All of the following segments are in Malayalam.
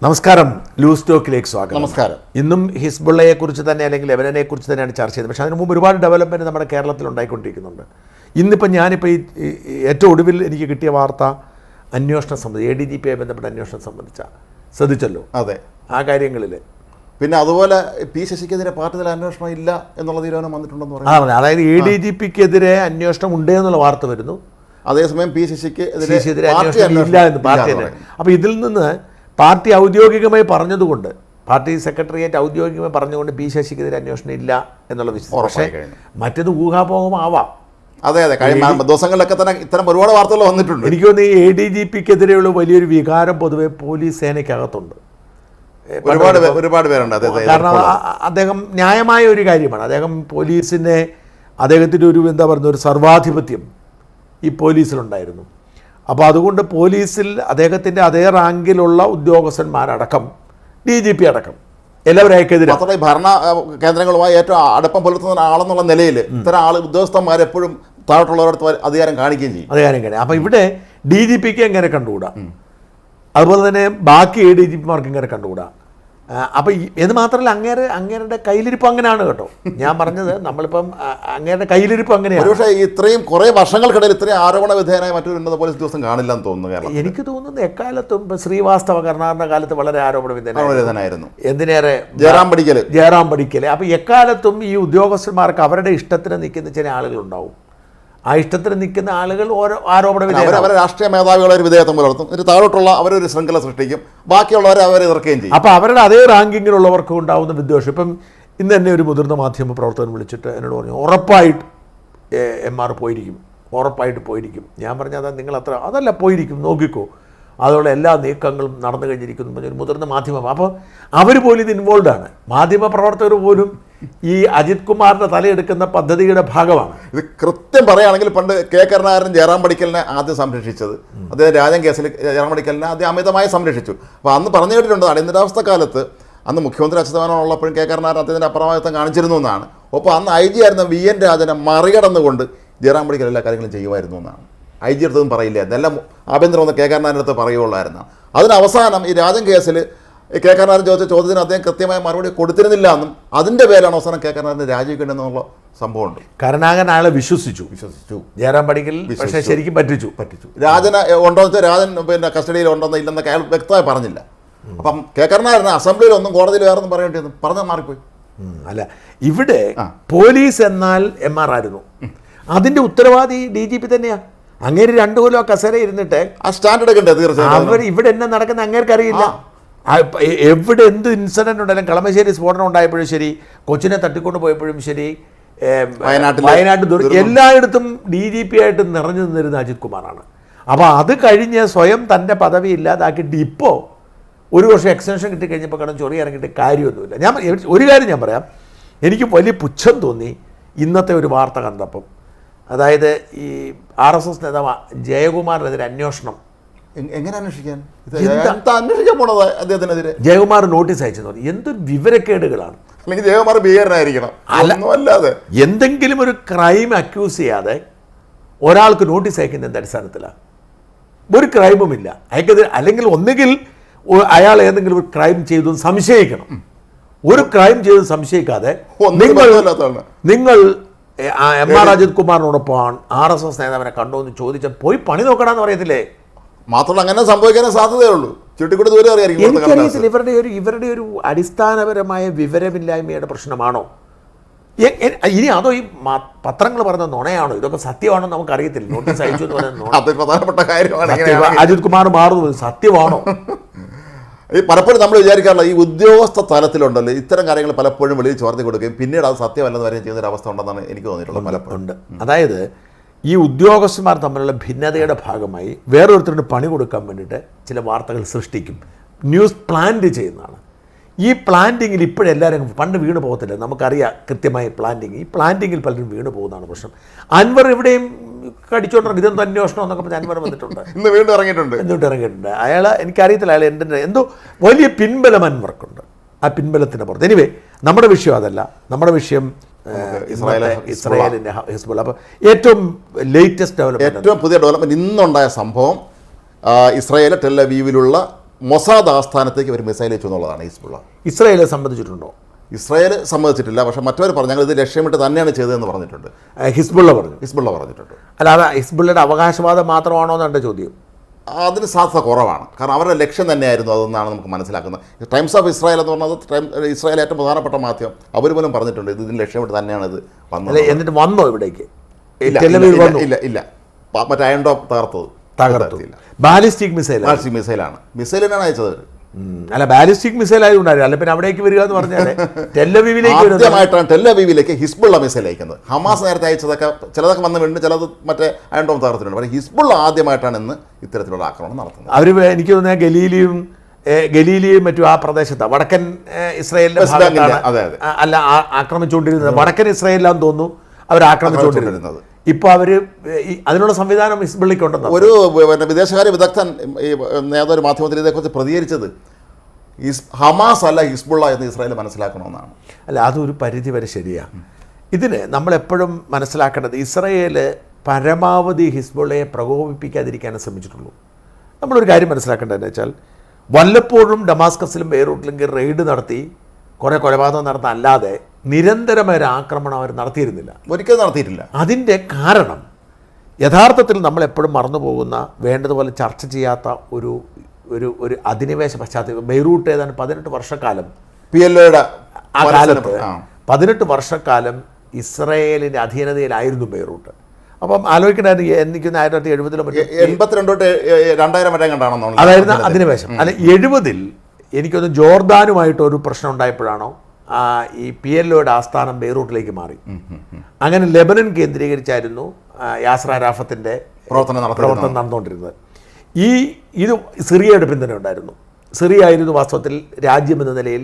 നമസ്കാരം, ലൂസ് ടോക്കിലേക്ക് സ്വാഗതം. നമസ്കാരം. ഇന്നും ഹിസ്ബുള്ളയെ കുറിച്ച് തന്നെ അല്ലെങ്കിൽ ലെബനനെ കുറിച്ച് തന്നെയാണ് ചർച്ച ചെയ്തത്. പക്ഷേ അതിന് മുമ്പ് ഒരുപാട് ഡെവലപ്മെൻറ്റ് നമ്മുടെ കേരളത്തിൽ ഉണ്ടായിക്കൊണ്ടിരിക്കുന്നുണ്ട്. ഞാനിപ്പോൾ ഈ ഏറ്റവും ഒടുവിൽ എനിക്ക് കിട്ടിയ വാർത്ത അന്വേഷണ സമിതി ADGP ആയി ബന്ധപ്പെട്ട അന്വേഷണം സംബന്ധിച്ച ശ്രദ്ധിച്ചല്ലോ. അതെ, ആ കാര്യങ്ങളിൽ പിന്നെ അതുപോലെ P ശശിക്കെതിരെ പാർട്ടിതല അന്വേഷണം ഇല്ല എന്നുള്ള തീരുമാനം വന്നിട്ടുണ്ടെന്ന് പറയുന്നത്. അതായത് ADGPക്കെതിരെ അന്വേഷണം ഉണ്ട് എന്നുള്ള വാർത്ത വരുന്നു. അതേസമയം P ശശിക്കെതിരെ അന്വേഷണം ഇല്ല എന്ന് പാർട്ടി. അപ്പോൾ ഇതിൽ നിന്ന് പാർട്ടി ഔദ്യോഗികമായി പറഞ്ഞതുകൊണ്ട്, പാർട്ടി സെക്രട്ടേറിയറ്റ് ഔദ്യോഗികമായി പറഞ്ഞുകൊണ്ട് P ശശിക്കെതിരെ അന്വേഷണം ഇല്ല എന്നുള്ള വിശ്വാസം. പക്ഷേ മറ്റേത് ഊഹാപോഹമാവാം. അതെ, കഴിഞ്ഞ ദിവസങ്ങളിലൊക്കെ തന്നെ ഇത്തരം ഒരുപാട് വാർത്തകൾ വന്നിട്ടുണ്ട്. എനിക്ക് തോന്നുന്നു ഈ ADGPക്കെതിരെയുള്ള വലിയൊരു വികാരം പൊതുവെ പോലീസ് സേനയ്ക്കകത്തുണ്ട്. ഒരുപാട് പേരുണ്ട്. കാരണം അദ്ദേഹം ന്യായമായ ഒരു കാര്യമാണ്. അദ്ദേഹത്തിൻ്റെ ഒരു ഒരു സർവാധിപത്യം ഈ പോലീസിലുണ്ടായിരുന്നു. അപ്പോൾ അതുകൊണ്ട് പോലീസിൽ അദ്ദേഹത്തിൻ്റെ അതേ റാങ്കിലുള്ള ഉദ്യോഗസ്ഥന്മാരടക്കം DGP അടക്കം എല്ലാവരും അയക്കെതിരെ ഭരണ കേന്ദ്രങ്ങളുമായി ഏറ്റവും അടുപ്പം പുലർത്തുന്ന ആളെന്നുള്ള നിലയിൽ ഇത്തരം ഉദ്യോഗസ്ഥന്മാർ എപ്പോഴും താഴോട്ടുള്ളവരടുത്ത് അധികാരം കാണിക്കുകയും ചെയ്യും. അപ്പോൾ ഇവിടെ DGPക്ക് എങ്ങനെ കണ്ടുകൂടാ, അതുപോലെ തന്നെ ബാക്കി ADGPമാർക്ക് ഇങ്ങനെ കണ്ടുകൂടാ. അപ്പോൾ ഇത് മാത്രമല്ല, അങ്ങേരുടെ കയ്യിലിരിപ്പ് അങ്ങനെയാണ് കേട്ടോ. ഞാൻ പറഞ്ഞത് നമ്മളിപ്പം അങ്ങേരുടെ കയ്യിലിരിപ്പ് അങ്ങനെയാണ്. പക്ഷേ ഇത്രയും കുറേ വർഷങ്ങൾക്കിടയിൽ ഇത്രയും ആരോപണ വിധേയനായ മറ്റൊരു ഉന്നത പോലീസ് ഉദ്യോഗസ്ഥൻ കാണില്ല എന്ന് തോന്നുന്നു. എനിക്ക് തോന്നുന്നു എക്കാലത്തും ഇപ്പം ശ്രീവാസ്തവ കരുണാകരൻ്റെ കാലത്ത് വളരെ ആരോപണ വിധേയനായിരുന്നു. എന്തിനേറെ ജയറാം പഠിക്കൽ. അപ്പോൾ എക്കാലത്തും ഈ ഉദ്യോഗസ്ഥന്മാർക്ക് അവരുടെ ഇഷ്ടത്തിന് നിൽക്കുന്ന ചില ആളുകളുണ്ടാവും. ആ ഇഷ്ടത്തിന് നിൽക്കുന്ന ആളുകൾ ഓരോ ആരോപണ അവരെ രാഷ്ട്രീയ മേധാവികളെ ഒരു വിധേയത്വം പുലർത്തും. ഒരു താഴോട്ടുള്ള അവരൊരു ശൃംഖല സൃഷ്ടിക്കും, ബാക്കിയുള്ളവരെ അവരെ എതിർക്കുകയും ചെയ്യും. അപ്പോൾ അവരുടെ അതേ റാങ്കിങ്ങിലുള്ളവർക്ക് ഉണ്ടാകുന്ന വിദ്വേഷം. ഇപ്പം ഇന്ന് തന്നെ ഒരു മുതിർന്ന മാധ്യമ പ്രവർത്തകൻ വിളിച്ചിട്ട് എന്നോട് പറഞ്ഞു, ഉറപ്പായിട്ട് MR പോയിരിക്കും. ഞാൻ പറഞ്ഞാൽ നിങ്ങൾ അതല്ല പോയിരിക്കും, നോക്കിക്കോ, അതുള്ള എല്ലാ നീക്കങ്ങളും നടന്നു കഴിഞ്ഞിരിക്കുന്നു ഒരു മുതിർന്ന മാധ്യമം. അപ്പോൾ അവർ പോലും ഇത് ഇൻവോൾവ് ആണ്. മാധ്യമ പ്രവർത്തകർ പോലും ഈ അജിത് കുമാറിൻ്റെ തലയെടുക്കുന്ന പദ്ധതിയുടെ ഭാഗമാണ്. ഇത് കൃത്യം പറയുകയാണെങ്കിൽ പണ്ട് K കരുണാകരൻ ജയറാം പഠിക്കലിനെ ആദ്യം സംരക്ഷിച്ചത്, അദ്ദേഹം രാജൻ കേസിൽ ജയറാം പഠിക്കലിനെ ആദ്യം അമിതമായി സംരക്ഷിച്ചു. അപ്പോൾ അന്ന് പറഞ്ഞു കേട്ടിട്ടുണ്ട്, അടിയന്തരാവസ്ഥ കാലത്ത് അന്ന് മുഖ്യമന്ത്രി അച്യുതാനന്ദനുള്ളപ്പോഴും K കരുണാകരൻ അദ്ദേഹത്തിൻ്റെ അപ്രമാദിത്വം കാണിച്ചിരുന്നു എന്നാണ്. ഒപ്പം അന്ന് IG ആയിരുന്ന VN രാജനെ മറികടന്നുകൊണ്ട് ജയറാം പഠിക്കൽ എല്ലാ കാര്യങ്ങളും ചെയ്യുമായിരുന്നു എന്നാണ്. IG അടുത്തൊന്നും പറയില്ല, ഇതെല്ലാം ആഭ്യന്തരം ഒന്ന് K കരുണാകരൻ്റെ അടുത്ത് പറയുകയുള്ളായിരുന്നു. അതിന് അവസാനം ഈ രാജൻ കേസിൽ K കരുണാകരൻ ചോദിച്ച ചോദ്യത്തിന് അദ്ദേഹം കൃത്യമായ മറുപടി കൊടുത്തിരുന്നില്ല എന്നും അതിൻ്റെ പേരാണ് അവസാനം K കരുണാകരനെ രാജിവെക്കേണ്ടെന്നുള്ള സംഭവമുണ്ട്. കരുണാകരൻ അയാളെ വിശ്വസിച്ചു. ജയറാം പഠിക്കൽ പക്ഷേ ശരിക്കും പറ്റിച്ചു. രാജന് ഉണ്ടോ എന്ന് വെച്ചാൽ രാജൻ പിന്നെ കസ്റ്റഡിയിൽ ഉണ്ടോന്ന് ഇല്ലെന്ന് അയാൾ വ്യക്തമായി പറഞ്ഞില്ല. അപ്പം K കരുണാകരൻ അസംബ്ലിയിലൊന്നും കോടതിയിൽ വേറൊന്നും പറയേണ്ടത് പറഞ്ഞാൽ മാറിപ്പോയി. അല്ല, ഇവിടെ പോലീസ് എന്നാൽ MR ആയിരുന്നു. അതിൻ്റെ ഉത്തരവാദി DGP തന്നെയാണ്. അങ്ങേര് 2 കൊല്ലം കസേര ഇരുന്നിട്ട് ആ സ്റ്റാൻഡ് എടുക്കണ്ടേ? തീർച്ചയായും അവർ ഇവിടെ എന്നെ നടക്കുന്ന അങ്ങേർക്ക് അറിയില്ല. എവിടെ എന്ത് ഇൻസിഡൻറ്റ് ഉണ്ടായാലും, കളമശ്ശേരി സ്ഫോടനം ഉണ്ടായപ്പോഴും ശരി, കൊച്ചിനെ തട്ടിക്കൊണ്ട് പോയപ്പോഴും ശരി, വയനാട്ടിൽ എല്ലായിടത്തും DGP ആയിട്ട് നിറഞ്ഞു നിന്നിരുന്ന അജിത് കുമാറാണ്. അപ്പോൾ അത് കഴിഞ്ഞ് സ്വയം തൻ്റെ പദവി ഇല്ലാതാക്കിയിട്ട് ഇപ്പോൾ ഒരു വർഷം എക്സ്റ്റൻഷൻ കിട്ടിക്കഴിഞ്ഞപ്പോൾ കാരണം ചൊറി ഇറങ്ങിയിട്ട് കാര്യമൊന്നുമില്ല. ഒരു കാര്യം ഞാൻ പറയാം, എനിക്ക് വലിയ പുച്ഛം തോന്നി ഇന്നത്തെ ഒരു വാർത്ത കണ്ടപ്പം. അതായത് ഈ RSS നേതാവ് ജയകുമാറിനെതിരെ അന്വേഷണം. എങ്ങനെ അന്വേഷിക്കാൻ പോണത് അദ്ദേഹത്തിനെതിരെ? ജയകുമാർ നോട്ടീസ് അയച്ചെന്ന് പറഞ്ഞു. എന്തൊരു വിവരക്കേടുകളാണ്. അല്ലെങ്കിൽ ജയകുമാർ ഭീകരനായിരിക്കണം, അല്ലാതെ എന്തെങ്കിലും ഒരു ക്രൈം അക്യൂസ് ചെയ്യാതെ ഒരാൾക്ക് നോട്ടീസ് അയക്കുന്ന എന്ത് അടിസ്ഥാനത്തിലാണ്? ഒരു ക്രൈമുമില്ല അയക്കെതിരെ. അല്ലെങ്കിൽ ഒന്നുകിൽ അയാൾ ഏതെങ്കിലും ഒരു ക്രൈം ചെയ്തു സംശയിക്കണം. ഒരു ക്രൈം ചെയ്ത് സംശയിക്കാതെ നിങ്ങൾ MR അജിത് കുമാറിനോടൊപ്പം RSS നേതാവിനെ കണ്ടോ എന്ന് ചോദിച്ചാൽ പോയി പണി നോക്കണമെന്ന് പറയത്തില്ലേ? മാത്രമല്ല അങ്ങനെ സംഭവിക്കാനേ സാധ്യതയുള്ളൂ. ചുട്ടിക്കൂടി ദൂരെ എനിക്കറിയത്തില്ല ഇവരുടെ ഒരു അടിസ്ഥാനപരമായ വിവരമില്ലായ്മയുടെ പ്രശ്നമാണോ ഇനി അതോ ഈ പത്രങ്ങൾ പറഞ്ഞ നുണയാണോ? ഇതൊക്കെ സത്യമാണോ നമുക്കറിയത്തില്ല. നോട്ടീസ് അയച്ചു എന്ന് പറയുന്നത് പ്രധാനപ്പെട്ട കാര്യമാണ്. അജിത് കുമാർ മാറുന്നത് സത്യമാണോ? ഈ പലപ്പോഴും നമ്മൾ വിചാരിക്കാറുള്ള ഈ ഉദ്യോഗസ്ഥ തലത്തിലുണ്ടല്ലോ ഇത്തരം കാര്യങ്ങൾ പലപ്പോഴും വെളിയിൽ ചോർത്തി കൊടുക്കുകയും പിന്നീട് അത് സത്യമല്ലെന്ന് വരെ ചെയ്യുന്ന ഒരു അവസ്ഥ ഉണ്ടെന്നാണ് എനിക്ക് തോന്നിയിട്ടുള്ളത്. പലപ്പോഴും അതായത് ഈ ഉദ്യോഗസ്ഥന്മാർ തമ്മിലുള്ള ഭിന്നതയുടെ ഭാഗമായി വേറൊരുത്തരുടെ പണി കൊടുക്കാൻ വേണ്ടിയിട്ട് ചില വാർത്തകൾ സൃഷ്ടിക്കും. ന്യൂസ് പ്ലാന്റ് ചെയ്യുന്നതാണ്. ഈ പ്ലാന്റിങ്ങിൽ ഇപ്പോഴെല്ലാവരും പണ്ട് വീണ് പോകത്തില്ല, നമുക്കറിയാം കൃത്യമായി പ്ലാന്റിങ്. ഈ പ്ലാന്റിങ്ങിൽ പലരും വീണ് പോകുന്നതാണ് പ്രശ്നം. അൻവർ ഇവിടെയും കടിച്ചോണ്ടിറങ്ങി ഇതെന്തോ അന്വേഷണം എന്നൊക്കെ പറഞ്ഞ് അൻവർ വന്നിട്ടുണ്ട്, ഇന്ന് വീണ്ടും ഇറങ്ങിയിട്ടുണ്ട്. അയാൾ എനിക്കറിയത്തില്ല, അയാൾ എൻ്റെ എന്തോ വലിയ പിൻബലം അൻവർക്കുണ്ട്. ആ പിൻബലത്തിൻ്റെ പുറത്ത്. എനിവേ നമ്മുടെ വിഷയം അതല്ല. നമ്മുടെ വിഷയം ഇസ്രായേലിൻ്റെ ഹിസ്ബുള്ള. അപ്പോൾ ഏറ്റവും ലേറ്റസ്റ്റ് ഡെവലപ്മെൻറ്റ്, ഏറ്റവും പുതിയ ഡെവലപ്മെൻറ്റ് ഇന്നുണ്ടായ സംഭവം, ഇസ്രായേൽ ടെൽ അവീവിലുള്ള മൊസാദ് ആസ്ഥാനത്തേക്ക് ഒരു മിസൈൽ വെച്ചു എന്നുള്ളതാണ് ഹിസ്ബുള്ള. ഇസ്രായേലെ സംബന്ധിച്ചിട്ടുണ്ടോ? ഇസ്രായേൽ സമ്മതിച്ചിട്ടില്ല, പക്ഷേ മറ്റവർ പറഞ്ഞു ഞങ്ങൾ ഇത് ലക്ഷ്യമിട്ട് തന്നെയാണ് ചെയ്തതെന്ന് പറഞ്ഞിട്ടുണ്ട്. ഹിസ്ബുള്ള പറഞ്ഞിട്ടുണ്ട്. അല്ലാതെ ഹിസ്ബുള്ളയുടെ അവകാശവാദം മാത്രമാണോ എന്നാണ് എൻ്റെ ചോദ്യം. അതിന് സാധ്യത കുറവാണ്, കാരണം അവരുടെ ലക്ഷ്യം തന്നെയായിരുന്നു അതെന്നാണ് നമുക്ക് മനസ്സിലാക്കുന്നത്. ടൈംസ് ഓഫ് ഇസ്രായേൽ എന്ന് പറഞ്ഞത് ഇസ്രായേൽ ഏറ്റവും പ്രധാനപ്പെട്ട മാധ്യമം, അവർ പോലും പറഞ്ഞിട്ടുണ്ട് ഇതിന് ലക്ഷ്യമിട്ട് തന്നെയാണ് ഇത് വന്നത്. എന്നിട്ട് വന്നോ ഇവിടേക്ക്? ഇല്ല, മറ്റേ അയൺ ഡോം തകർത്തില്ല. ബാലിസ്റ്റിക് മിസൈലാണ്, മിസൈലിനാണ് അയച്ചത്. അല്ല, ബാലിസ്റ്റിക് മിസൈൽ ആയതുകൊണ്ടായിരുന്നു. അല്ല പിന്നെ അവിടേക്ക് വരിക എന്ന് പറഞ്ഞാൽ ആദ്യമായിട്ടാണ് ടെല്ലവീവിലേക്ക് ഹിസ്ബുള്ള മിസൈൽ അയക്കുന്നത്. ഹമാസ് നേരത്തെ അയച്ചതൊക്കെ ചിലതൊക്കെ വന്ന് വീണ്ടും ചിലത് മറ്റേ അയൺ ഡോം തകർത്തിട്ടുണ്ട്. പക്ഷേ ഹിസ്ബുള്ള ആദ്യമായിട്ടാണ് ഇന്ന് ഇത്തരത്തിലുള്ള ആക്രമണം നടത്തുന്നത്. അവർ എനിക്ക് തോന്നുന്നത് ഗലീലിയും മറ്റും ആ പ്രദേശത്താണ്, വടക്കൻ ഇസ്രായേലിന്റെ അല്ല ആക്രമിച്ചുകൊണ്ടിരുന്നത്. വടക്കൻ ഇസ്രായേലിലാന്ന് തോന്നുന്നു അവർ ആക്രമിച്ചുകൊണ്ടിരുന്നത്. ഇപ്പൊ അവര് അതിനുള്ള സംവിധാനം ഹിസ്ബുള്ളയ്ക്ക് ഉണ്ടെന്ന് ഒരു വിദേശകാര്യ വിദഗ്ധൻ നേതൊരു മാധ്യമത്തിൽ ഇതേക്കുറിച്ച് പ്രതികരിച്ചത് ഹമാസ് അല്ല ഹിസ്ബുള്ള എന്ന് ഇസ്രായേൽ മനസ്സിലാക്കണമെന്നാണ്. അല്ല, അതൊരു പരിധി വരെ ശരിയാണ്. ഇതിന് നമ്മളെപ്പോഴും മനസ്സിലാക്കേണ്ടത് ഇസ്രായേൽ പരമാവധി ഹിസ്ബുള്ളയെ പ്രകോപിപ്പിക്കാതിരിക്കാനേ ശ്രമിച്ചിട്ടുള്ളൂ. നമ്മളൊരു കാര്യം മനസ്സിലാക്കേണ്ടതെന്ന് വെച്ചാൽ വല്ലപ്പോഴും ഡമാസ്കസിലും ബെയ്റൂട്ടിലും റെയ്ഡ് നടത്തി കുറേ കൊലപാതകം നടത്താൻ അല്ലാതെ നിരന്തരമായ ഒരു ആക്രമണം അവർ നടത്തിയിരുന്നില്ല, ഒരിക്കലും നടത്തിയിട്ടില്ല. അതിൻ്റെ കാരണം യഥാർത്ഥത്തിൽ നമ്മളെപ്പോഴും മറന്നുപോകുന്ന, വേണ്ടതുപോലെ ചർച്ച ചെയ്യാത്ത ഒരു ഒരു ഒരു അധിനിവേശ പശ്ചാത്തലം. ബെയ്റൂട്ട് ഏതാണ്ട് 18 വർഷക്കാലം PLOയുടെ ആ കാലത്ത് 18 വർഷക്കാലം ഇസ്രായേലിൻ്റെ അധീനതയിലായിരുന്നു ബെയ്റൂട്ട്. അപ്പം ആലോചിക്കണ്ടായിരുന്നു, എനിക്ക് 1970 തൊട്ട് 2000 വരെ കണ്ടാണെന്നോ അതായിരുന്നു അധിനിവേശം. അല്ല, 70 എനിക്കൊന്ന് ജോർദാനുമായിട്ട് ഒരു പ്രശ്നം ഉണ്ടായപ്പോഴാണോ ഈ PLOയുടെ ആസ്ഥാനം ബെയ്റൂട്ടിലേക്ക് മാറി. അങ്ങനെ ലെബനൻ കേന്ദ്രീകരിച്ചായിരുന്നു യാസർ അറാഫത്തിൻ്റെ പ്രവർത്തനം നടന്നുകൊണ്ടിരുന്നത്. ഇത് സിറിയയുടെ പിന്തുണ ഉണ്ടായിരുന്നു. സിറിയ ആയിരുന്നു വാസ്തവത്തിൽ രാജ്യമെന്ന നിലയിൽ,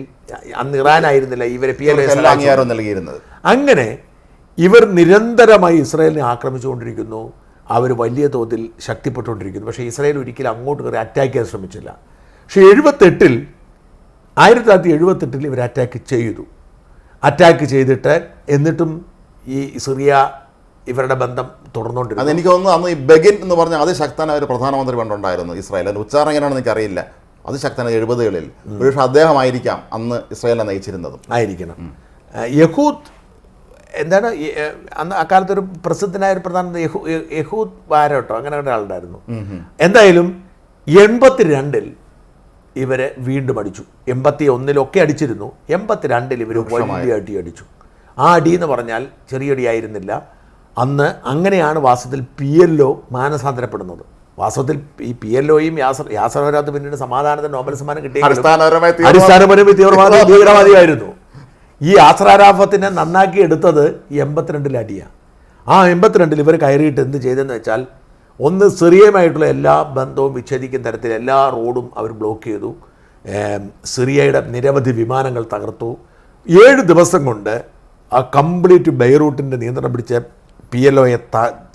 അന്ന് ഇറാനായിരുന്നില്ല ഇവരെ PLO നൽകിയിരുന്നത്. അങ്ങനെ ഇവർ നിരന്തരമായി ഇസ്രായേലിനെ ആക്രമിച്ചുകൊണ്ടിരിക്കുന്നു, അവർ വലിയ തോതിൽ ശക്തിപ്പെട്ടുകൊണ്ടിരിക്കുന്നു. പക്ഷേ ഇസ്രായേൽ ഒരിക്കലും അങ്ങോട്ട് കയറി അറ്റാക്ക് ചെയ്യാൻ ശ്രമിച്ചില്ല. പക്ഷേ 1978 ഇവർ അറ്റാക്ക് ചെയ്തിട്ട് എന്നിട്ടും ഈ സിറിയ ഇവരുടെ ബന്ധം തുടർന്നുകൊണ്ടിരുന്നു. അതെനിക്ക് തോന്നുന്നു അന്ന് ഈ ബെഗിൻ എന്ന് പറഞ്ഞാൽ അതിശക്തനായ ഒരു പ്രധാനമന്ത്രി പണ്ടുണ്ടായിരുന്നു ഇസ്രായേൽ. അതിൻ്റെ ഉച്ചാരണം എങ്ങനെയാണെന്ന് എനിക്കറിയില്ല. അതിശക്തനായ 70-കളിൽ ഒരുപക്ഷെ അദ്ദേഹമായിരിക്കാം അന്ന് ഇസ്രായേലിനെ നയിച്ചിരുന്നതും. ആയിരിക്കണം. യഹൂദ് എന്താണ് അന്ന് അക്കാലത്തൊരു പ്രസിദ്ധനായ ഒരു പ്രധാന യഹൂദ് വാരോട്ടോ അങ്ങനെ ഒരാളുണ്ടായിരുന്നു. എന്തായാലും 82 ഇവരെ വീണ്ടും അടിച്ചു. 81 അടിച്ചിരുന്നു. 82 ഇവർ വലിയ അടി അടിച്ചു. ആ അടി എന്ന് പറഞ്ഞാൽ ചെറിയടിയായിരുന്നില്ല. അന്ന് അങ്ങനെയാണ് വാസ്തവത്തിൽ PLO മാനസാന്തരപ്പെടുന്നത്. വാസ്തവത്തിൽ ഈ PLOയും യാസർ അറാഫത്ത് പിന്നീട് സമാധാനത്തിന് നോബൽ സമ്മാനം കിട്ടിയ അടിസ്ഥാനപരമായി ഭീകരവാദിയായിരുന്നു. ഈ യാസർ അറാഫത്തിനെ നന്നാക്കി എടുത്തത് 82 അടിയാണ്. ആ 82 ഇവർ കയറിയിട്ട് എന്ത് ചെയ്തെന്ന് വെച്ചാൽ, ഒന്ന് സിറിയയുമായിട്ടുള്ള എല്ലാ ബന്ധവും വിച്ഛേദിക്കുന്ന തരത്തിൽ എല്ലാ റോഡും അവർ ബ്ലോക്ക് ചെയ്തു. സിറിയയുടെ നിരവധി വിമാനങ്ങൾ തകർത്തു. 7 ദിവസം കൊണ്ട് ആ കംപ്ലീറ്റ് ബെയ്റൂട്ടിൻ്റെ നിയന്ത്രണം പിടിച്ച PLOയെ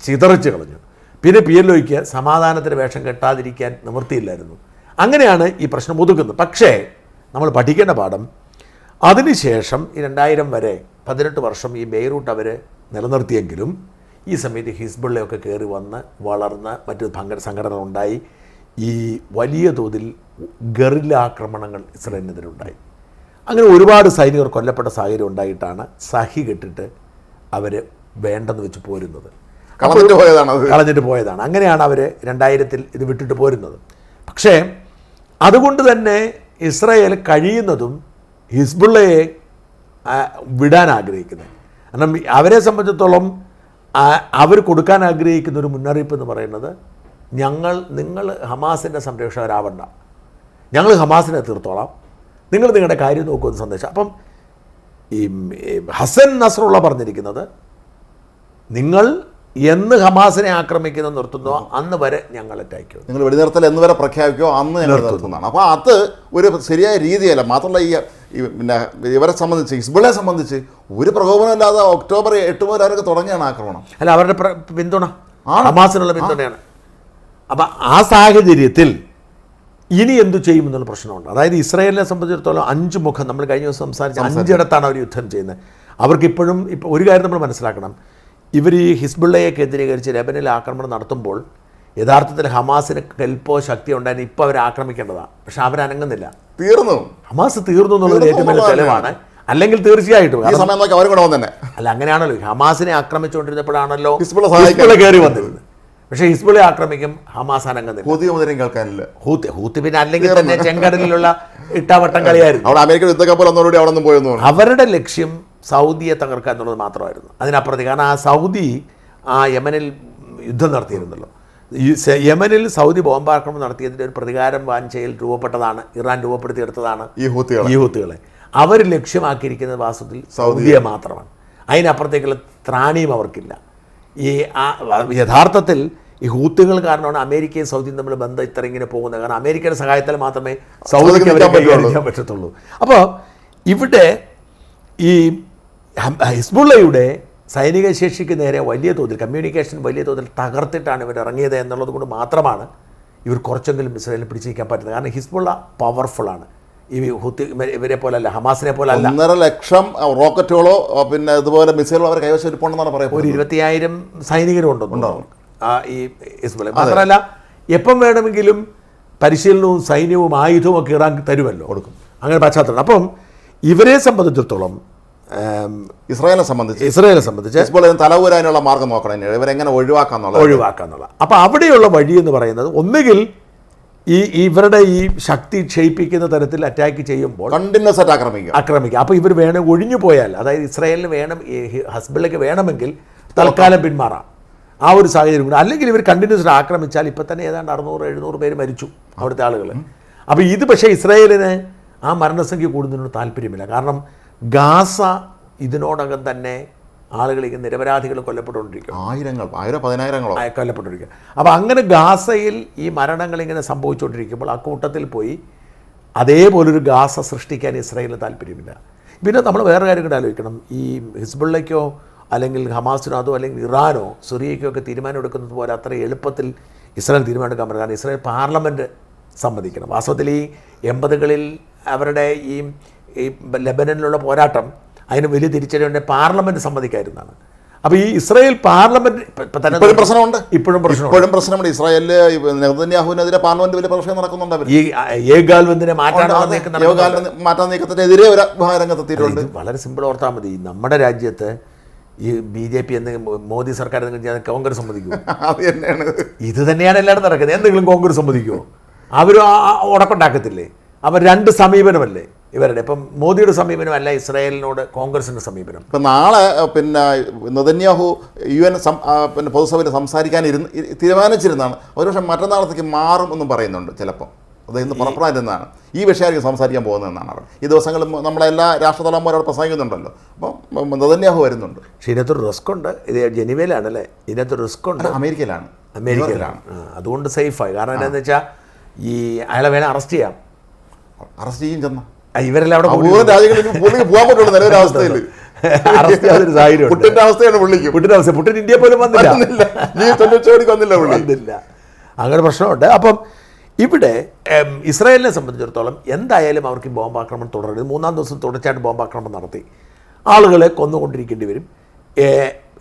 ചിതറിച്ച് കളഞ്ഞു. പിന്നെ PLOയ്ക്ക് സമാധാനത്തിന് വേഷം കെട്ടാതിരിക്കാൻ നിവൃത്തിയില്ലായിരുന്നു. അങ്ങനെയാണ് ഈ പ്രശ്നം ഒതുക്കുന്നത്. പക്ഷേ നമ്മൾ പഠിക്കേണ്ട പാഠം, അതിനുശേഷം ഈ 2000 വരെ 18 വർഷം ഈ ബെയ്റൂട്ട് അവർ നിലനിർത്തിയെങ്കിലും ഈ സമയത്ത് ഹിസ്ബുള്ളയൊക്കെ കയറി വന്ന് വളർന്ന് മറ്റു സംഘടന ഉണ്ടായി. ഈ വലിയ തോതിൽ ഗറില്ല ആക്രമണങ്ങൾ ഇസ്രായേലിനെതിരെ ഉണ്ടായി. അങ്ങനെ ഒരുപാട് സൈനികർ കൊല്ലപ്പെട്ട സാഹചര്യം ഉണ്ടായിട്ടാണ് സഹി കെട്ടിട്ട് അവർ വേണ്ടെന്ന് വെച്ച് പോരുന്നത്. കളഞ്ഞിട്ട് പോയതാണ്. അങ്ങനെയാണ് അവർ 2000 ഇത് വിട്ടിട്ട് പോരുന്നത്. പക്ഷേ അതുകൊണ്ട് തന്നെ ഇസ്രായേൽ കഴിയുന്നതും ഹിസ്ബുള്ളയെ വിടാൻ ആഗ്രഹിക്കുന്നത്. കാരണം അവരെ സംബന്ധിച്ചിടത്തോളം അവർ കൊടുക്കാൻ ആഗ്രഹിക്കുന്ന ഒരു മുന്നറിയിപ്പ് എന്ന് പറയുന്നത്, നിങ്ങൾ ഹമാസിൻ്റെ സംരക്ഷകരാവണ്ട, ഞങ്ങൾ ഹമാസിനെ തീർത്തോളാം, നിങ്ങൾ നിങ്ങളുടെ കാര്യം നോക്കുമെന്ന് സന്ദേശം. അപ്പം ഈ ഹസൻ നസ്രുള്ള പറഞ്ഞിരിക്കുന്നത്, നിങ്ങൾ എന്ന് ഹമാസിനെ ആക്രമിക്കുന്ന നിർത്തുന്നോ അന്ന് വരെ ഞങ്ങൾ അറ്റാക്ക് ചെയ്യും, നിങ്ങൾ വെടിനിർത്തൽ എന്ന് വരെ പ്രഖ്യാപിക്കുകയോ അന്ന് ഞങ്ങൾ നിർത്തുന്നതാണ്. അപ്പോൾ അത് ഒരു ശരിയായ രീതിയല്ല. മാത്രമല്ല പിന്നെ ഇവരെ സംബന്ധിച്ച്, ഹിസ്ബുള്ളയെ സംബന്ധിച്ച് ഒരു പ്രകോപനമില്ലാതെ ഒക്ടോബർ 8 മുതൽ അവരൊക്കെ തുടങ്ങിയാണ് ആക്രമണം. അല്ല, അവരുടെ പിന്തുണ ഹമാസിനുള്ള പിന്തുണയാണ്. അപ്പം ആ സാഹചര്യത്തിൽ ഇനി എന്തു ചെയ്യുമെന്നുള്ള പ്രശ്നമുണ്ട്. അതായത് ഇസ്രായേലിനെ സംബന്ധിച്ചിടത്തോളം 5 മുഖം, നമ്മൾ കഴിഞ്ഞ ദിവസം സംസാരിച്ച 5 ഇടത്താണ് അവർ യുദ്ധം ചെയ്യുന്നത്. അവർക്കിപ്പോഴും ഒരു കാര്യം നമ്മൾ മനസ്സിലാക്കണം, ഇവർ ഈ ഹിസ്ബുള്ളയെ കേന്ദ്രീകരിച്ച് ലെബനിൽ ആക്രമണം നടത്തുമ്പോൾ യഥാർത്ഥത്തിൽ ഹമാസിന് കെൽപ്പോ ശക്തിയോ ഉണ്ടായിരുന്നു ഇപ്പോൾ അവർ ആക്രമിക്കേണ്ടതാണ്. പക്ഷെ അവരനങ്ങുന്നില്ല. തീർന്നു, ഹമാസ് തീർന്നു എന്നുള്ളത് ഏറ്റവും വലിയ തെളിവാണ്. അല്ലെങ്കിൽ തീർച്ചയായിട്ടും ഈ സമയം നോക്കി അവരും കൂടെ വന്നെ. അല്ല, അങ്ങനെയാണല്ലോ ഹമാസിനെ ആക്രമിച്ചുകൊണ്ടിരുന്നപ്പോഴാണല്ലോ ഹിസ്ബുള്ള കയറി വന്നിരുന്നത്. പക്ഷേ ഹിസ്ബുള്ളയെ ആക്രമിക്കും, ഹമാസ് അനങ്ങുന്നില്ല. ഹൂതി കേൾക്കാനില്ല. ഹൂത്തി പിന്നെ അല്ലെങ്കിൽ തന്നെ ചെങ്കടലിലുള്ള ഇട്ടാവട്ടം കളിയായിരുന്നു. അവിടെ അമേരിക്കൻ യുദ്ധക്കപ്പൽ ഒന്നോടി അവിടെ നിന്ന് പോയെന്ന്. അവരുടെ ലക്ഷ്യം സൗദിയെ തകർക്കുക എന്നുള്ളത് മാത്രമായിരുന്നു. അതിനപ്പുറത്തേക്ക്, കാരണം ആ സൗദി ആ യമനിൽ യുദ്ധം നടത്തിയിരുന്നല്ലോ. യമനിൽ സൗദി ബോംബാക്രമണം നടത്തിയതിൻ്റെ ഒരു പ്രതികാരം വാഞ്ചയിൽ രൂപപ്പെട്ടതാണ്, ഇറാൻ രൂപപ്പെടുത്തിയെടുത്തതാണ് ഈ ഹൂത്തികളെ. അവർ ലക്ഷ്യമാക്കിയിരിക്കുന്നത് വാസ്തവത്തിൽ സൗദിയെ മാത്രമാണ്. അതിനപ്പുറത്തേക്കുള്ള ത്രാണിയും അവർക്കില്ല. യഥാർത്ഥത്തിൽ ഈ ഹൂത്തികൾ കാരണമാണ് അമേരിക്കയും സൗദിയും തമ്മിൽ ബന്ധം ഇത്ര ഇങ്ങനെ പോകുന്നത്. കാരണം അമേരിക്കയുടെ സഹായത്താൽ മാത്രമേ സൗദിക്ക് അവരെ കൈകാര്യം പറ്റത്തുള്ളൂ. അപ്പോൾ ഇവിടെ ഈ ഹിസ്ബുള്ളയുടെ സൈനിക ശേഷിക്ക് നേരെ വലിയ തോതിൽ കമ്മ്യൂണിക്കേഷൻ വലിയ തോതിൽ തകർത്തിട്ടാണ് ഇവർ ഇറങ്ങിയത് എന്നുള്ളത് കൊണ്ട് മാത്രമാണ് ഇവർ കുറച്ചെങ്കിലും ഇസ്രായേലിൽ പിടിച്ചു നിൽക്കാൻ പറ്റുന്നത്. കാരണം ഹിസ്ബുള്ള പവർഫുള്ളാണ്. ഈ ഹൂത്തി ഇവരെ പോലല്ല, ഹമാസിനെ പോലെ അല്ല. 1.5 ലക്ഷം റോക്കറ്റുകളോ പിന്നെ ഇതുപോലെ മിസൈലോ അവർ കൈവശം ഇരിപ്പുണ്ടെന്നാണ് പറയുന്നത്. ഒരു 20,000 സൈനികരും ഉണ്ടെന്നുണ്ടാവും ഈ ഹിസ്ബുള്ള. മാത്രമല്ല, എപ്പം വേണമെങ്കിലും പരിശീലനവും സൈന്യവും ആയുധവും ഒക്കെ ഇറാൻ തരുമല്ലോ, കൊടുക്കും. അങ്ങനെ പശ്ചാത്തലം. അപ്പം ഇവരെ സംബന്ധിച്ചിടത്തോളം, ഇസ്രായേലിനെ സംബന്ധിച്ച് ഹിസ്ബുള്ള തലവൂരാനുള്ള മാർഗം നോക്കണം, ഇവരെങ്ങനെ ഒഴിവാക്കാന്നുള്ള. അപ്പം അവിടെയുള്ള വഴി എന്ന് പറയുന്നത് ഒന്നുകിൽ ഇവരുടെ ഈ ശക്തി ക്ഷയിപ്പിക്കുന്ന തരത്തിൽ അറ്റാക്ക് ചെയ്യുമ്പോൾ കണ്ടിന്യൂസ് ആയിട്ട് ആക്രമിക്കുക. അപ്പോൾ ഇവർ വേണം ഒഴിഞ്ഞു പോയാൽ, അതായത് ഇസ്രായേലിന് വേണം, ഹിസ്ബുള്ളയ്ക്ക് വേണമെങ്കിൽ തൽക്കാലം പിന്മാറാം. ആ ഒരു സാഹചര്യം കൂടെ. അല്ലെങ്കിൽ ഇവർ കണ്ടിന്യൂസ് ആക്രമിച്ചാൽ ഇപ്പം തന്നെ ഏതാണ്ട് 600-700 പേര് മരിച്ചു അവിടുത്തെ ആളുകൾ. അപ്പോൾ ഇത് പക്ഷേ ഇസ്രായേലിന് ആ മരണസംഖ്യ കൂടുന്നതിനോട് താല്പര്യമില്ല. കാരണം ഗാസ ഇതിനോടകം തന്നെ ആളുകൾ നിരപരാധികൾ കൊല്ലപ്പെട്ടുകൊണ്ടിരിക്കും. 1000-10,000 കൊല്ലപ്പെട്ടിരിക്കുക. അപ്പോൾ അങ്ങനെ ഗാസയിൽ ഈ മരണങ്ങൾ ഇങ്ങനെ സംഭവിച്ചുകൊണ്ടിരിക്കുമ്പോൾ ആ കൂട്ടത്തിൽ പോയി അതേപോലൊരു ഗാസ സൃഷ്ടിക്കാൻ ഇസ്രായേലിന് താല്പര്യമില്ല. പിന്നെ നമ്മൾ വേറെ കാര്യം കൂടെ ആലോചിക്കണം. ഈ ഹിസ്ബുള്ളയ്ക്കോ അല്ലെങ്കിൽ ഹമാസിനോ അതോ അല്ലെങ്കിൽ ഇറാനോ സിറിയയ്ക്കോ ഒക്കെ തീരുമാനം എടുക്കുന്നത് പോലെ അത്ര എളുപ്പത്തിൽ ഇസ്രായേൽ തീരുമാനം എടുക്കാൻ പറ്റില്ല. കാരണം ഇസ്രായേൽ പാർലമെൻറ്റ് സമ്മതിക്കണം. വാസ്തവത്തിൽ ഈ 80കളിൽ അവരുടെ ഈ ലെബനനിലുള്ള പോരാട്ടം അതിന് വലിയ തിരിച്ചടിയുണ്ട്, പാർലമെൻറ്റ് സമ്മതിക്കായിരുന്നതാണ്. അപ്പോൾ ഈ ഇസ്രായേൽ പാർലമെൻറ്റ് ഇപ്പോഴും പ്രശ്നമുണ്ട്. ഇസ്രായേലിൽ നെതന്യാഹുവിനെതിരെ പാർലമെന്റ് വലിയ പ്രശ്നം നടക്കുന്നുണ്ട്. ഈ ഏകാൽബന്ധിനെ മാറ്റാൻ നീക്കത്തിനെതിരെ ഒരു രംഗത്തെത്തിയിട്ടുണ്ട്. വളരെ സിമ്പിൾ ഓർത്താൽ മതി. നമ്മുടെ രാജ്യത്ത് ഈ BJP മോദി സർക്കാർ കോൺഗ്രസ് സമ്മതിക്കുമോ? ഇത് തന്നെയാണ് എല്ലായിടും നടക്കുന്നത്. എന്തെങ്കിലും കോൺഗ്രസ് സമ്മതിക്കുമോ? അവരും ഉടക്കുണ്ടാക്കത്തില്ലേ? അവർ രണ്ട് സമീപനമല്ലേ ഇവരുടെ? ഇപ്പം മോദിയുടെ സമീപനമല്ല ഇസ്രായേലിനോട് കോൺഗ്രസിൻ്റെ സമീപനം. ഇപ്പം നാളെ പിന്നെ നെതന്യാഹു UN പിന്നെ പൊതുസഭയിൽ സംസാരിക്കാൻ തീരുമാനിച്ചിരുന്നതാണ്. ഒരുപക്ഷെ മറ്റന്നാളത്തേക്ക് മാറും എന്നും പറയുന്നുണ്ട്. ചിലപ്പോൾ അത് ഇന്ന് പുറപ്പെടാനിരുന്നതാണ്. ഈ വിഷയമായിരിക്കും സംസാരിക്കാൻ പോകുന്നതെന്നാണ് അവർ. ഈ ദിവസങ്ങളിൽ നമ്മളെല്ലാ രാഷ്ട്രതലന്മാരോട് പ്രസംഗിക്കുന്നുണ്ടല്ലോ. അപ്പം നെതന്യാഹു വരുന്നുണ്ട്. പക്ഷേ ഇതിനകത്തൊരു റിസ്ക് ഉണ്ട്. ഇത് ജനീവയിലാണല്ലേ? ഇതിനകത്തൊരു റിസ്ക് ഉണ്ട്. അമേരിക്കയിലാണ്. അതുകൊണ്ട് സേഫായി. കാരണം എന്താണെന്ന് വെച്ചാൽ ഈ അയാളെ വേണേൽ അറസ്റ്റ് ചെയ്യാം. അറസ്റ്റ് ചെയ്യും ചെന്ന ഇവരെല്ലാം അവിടെ രാജ്യങ്ങളിൽ പോകാൻ പറ്റുള്ളൂ നിലവിലവസ്ഥയിൽ. പുട്ടിന്റെ അവസ്ഥയാണ് പുട്ടിൻ ഇന്ത്യ പോലും വന്നില്ല. അങ്ങനെ പ്രശ്നമുണ്ട്. അപ്പം ഇവിടെ ഇസ്രായേലിനെ സംബന്ധിച്ചിടത്തോളം എന്തായാലും അവർക്ക് ബോംബാക്രമണം തുടരുന്നത്. 3-ാം ദിവസം തുടർച്ചയായിട്ട് ബോംബാക്രമണം നടത്തി ആളുകളെ കൊന്നുകൊണ്ടിരിക്കേണ്ടി വരും.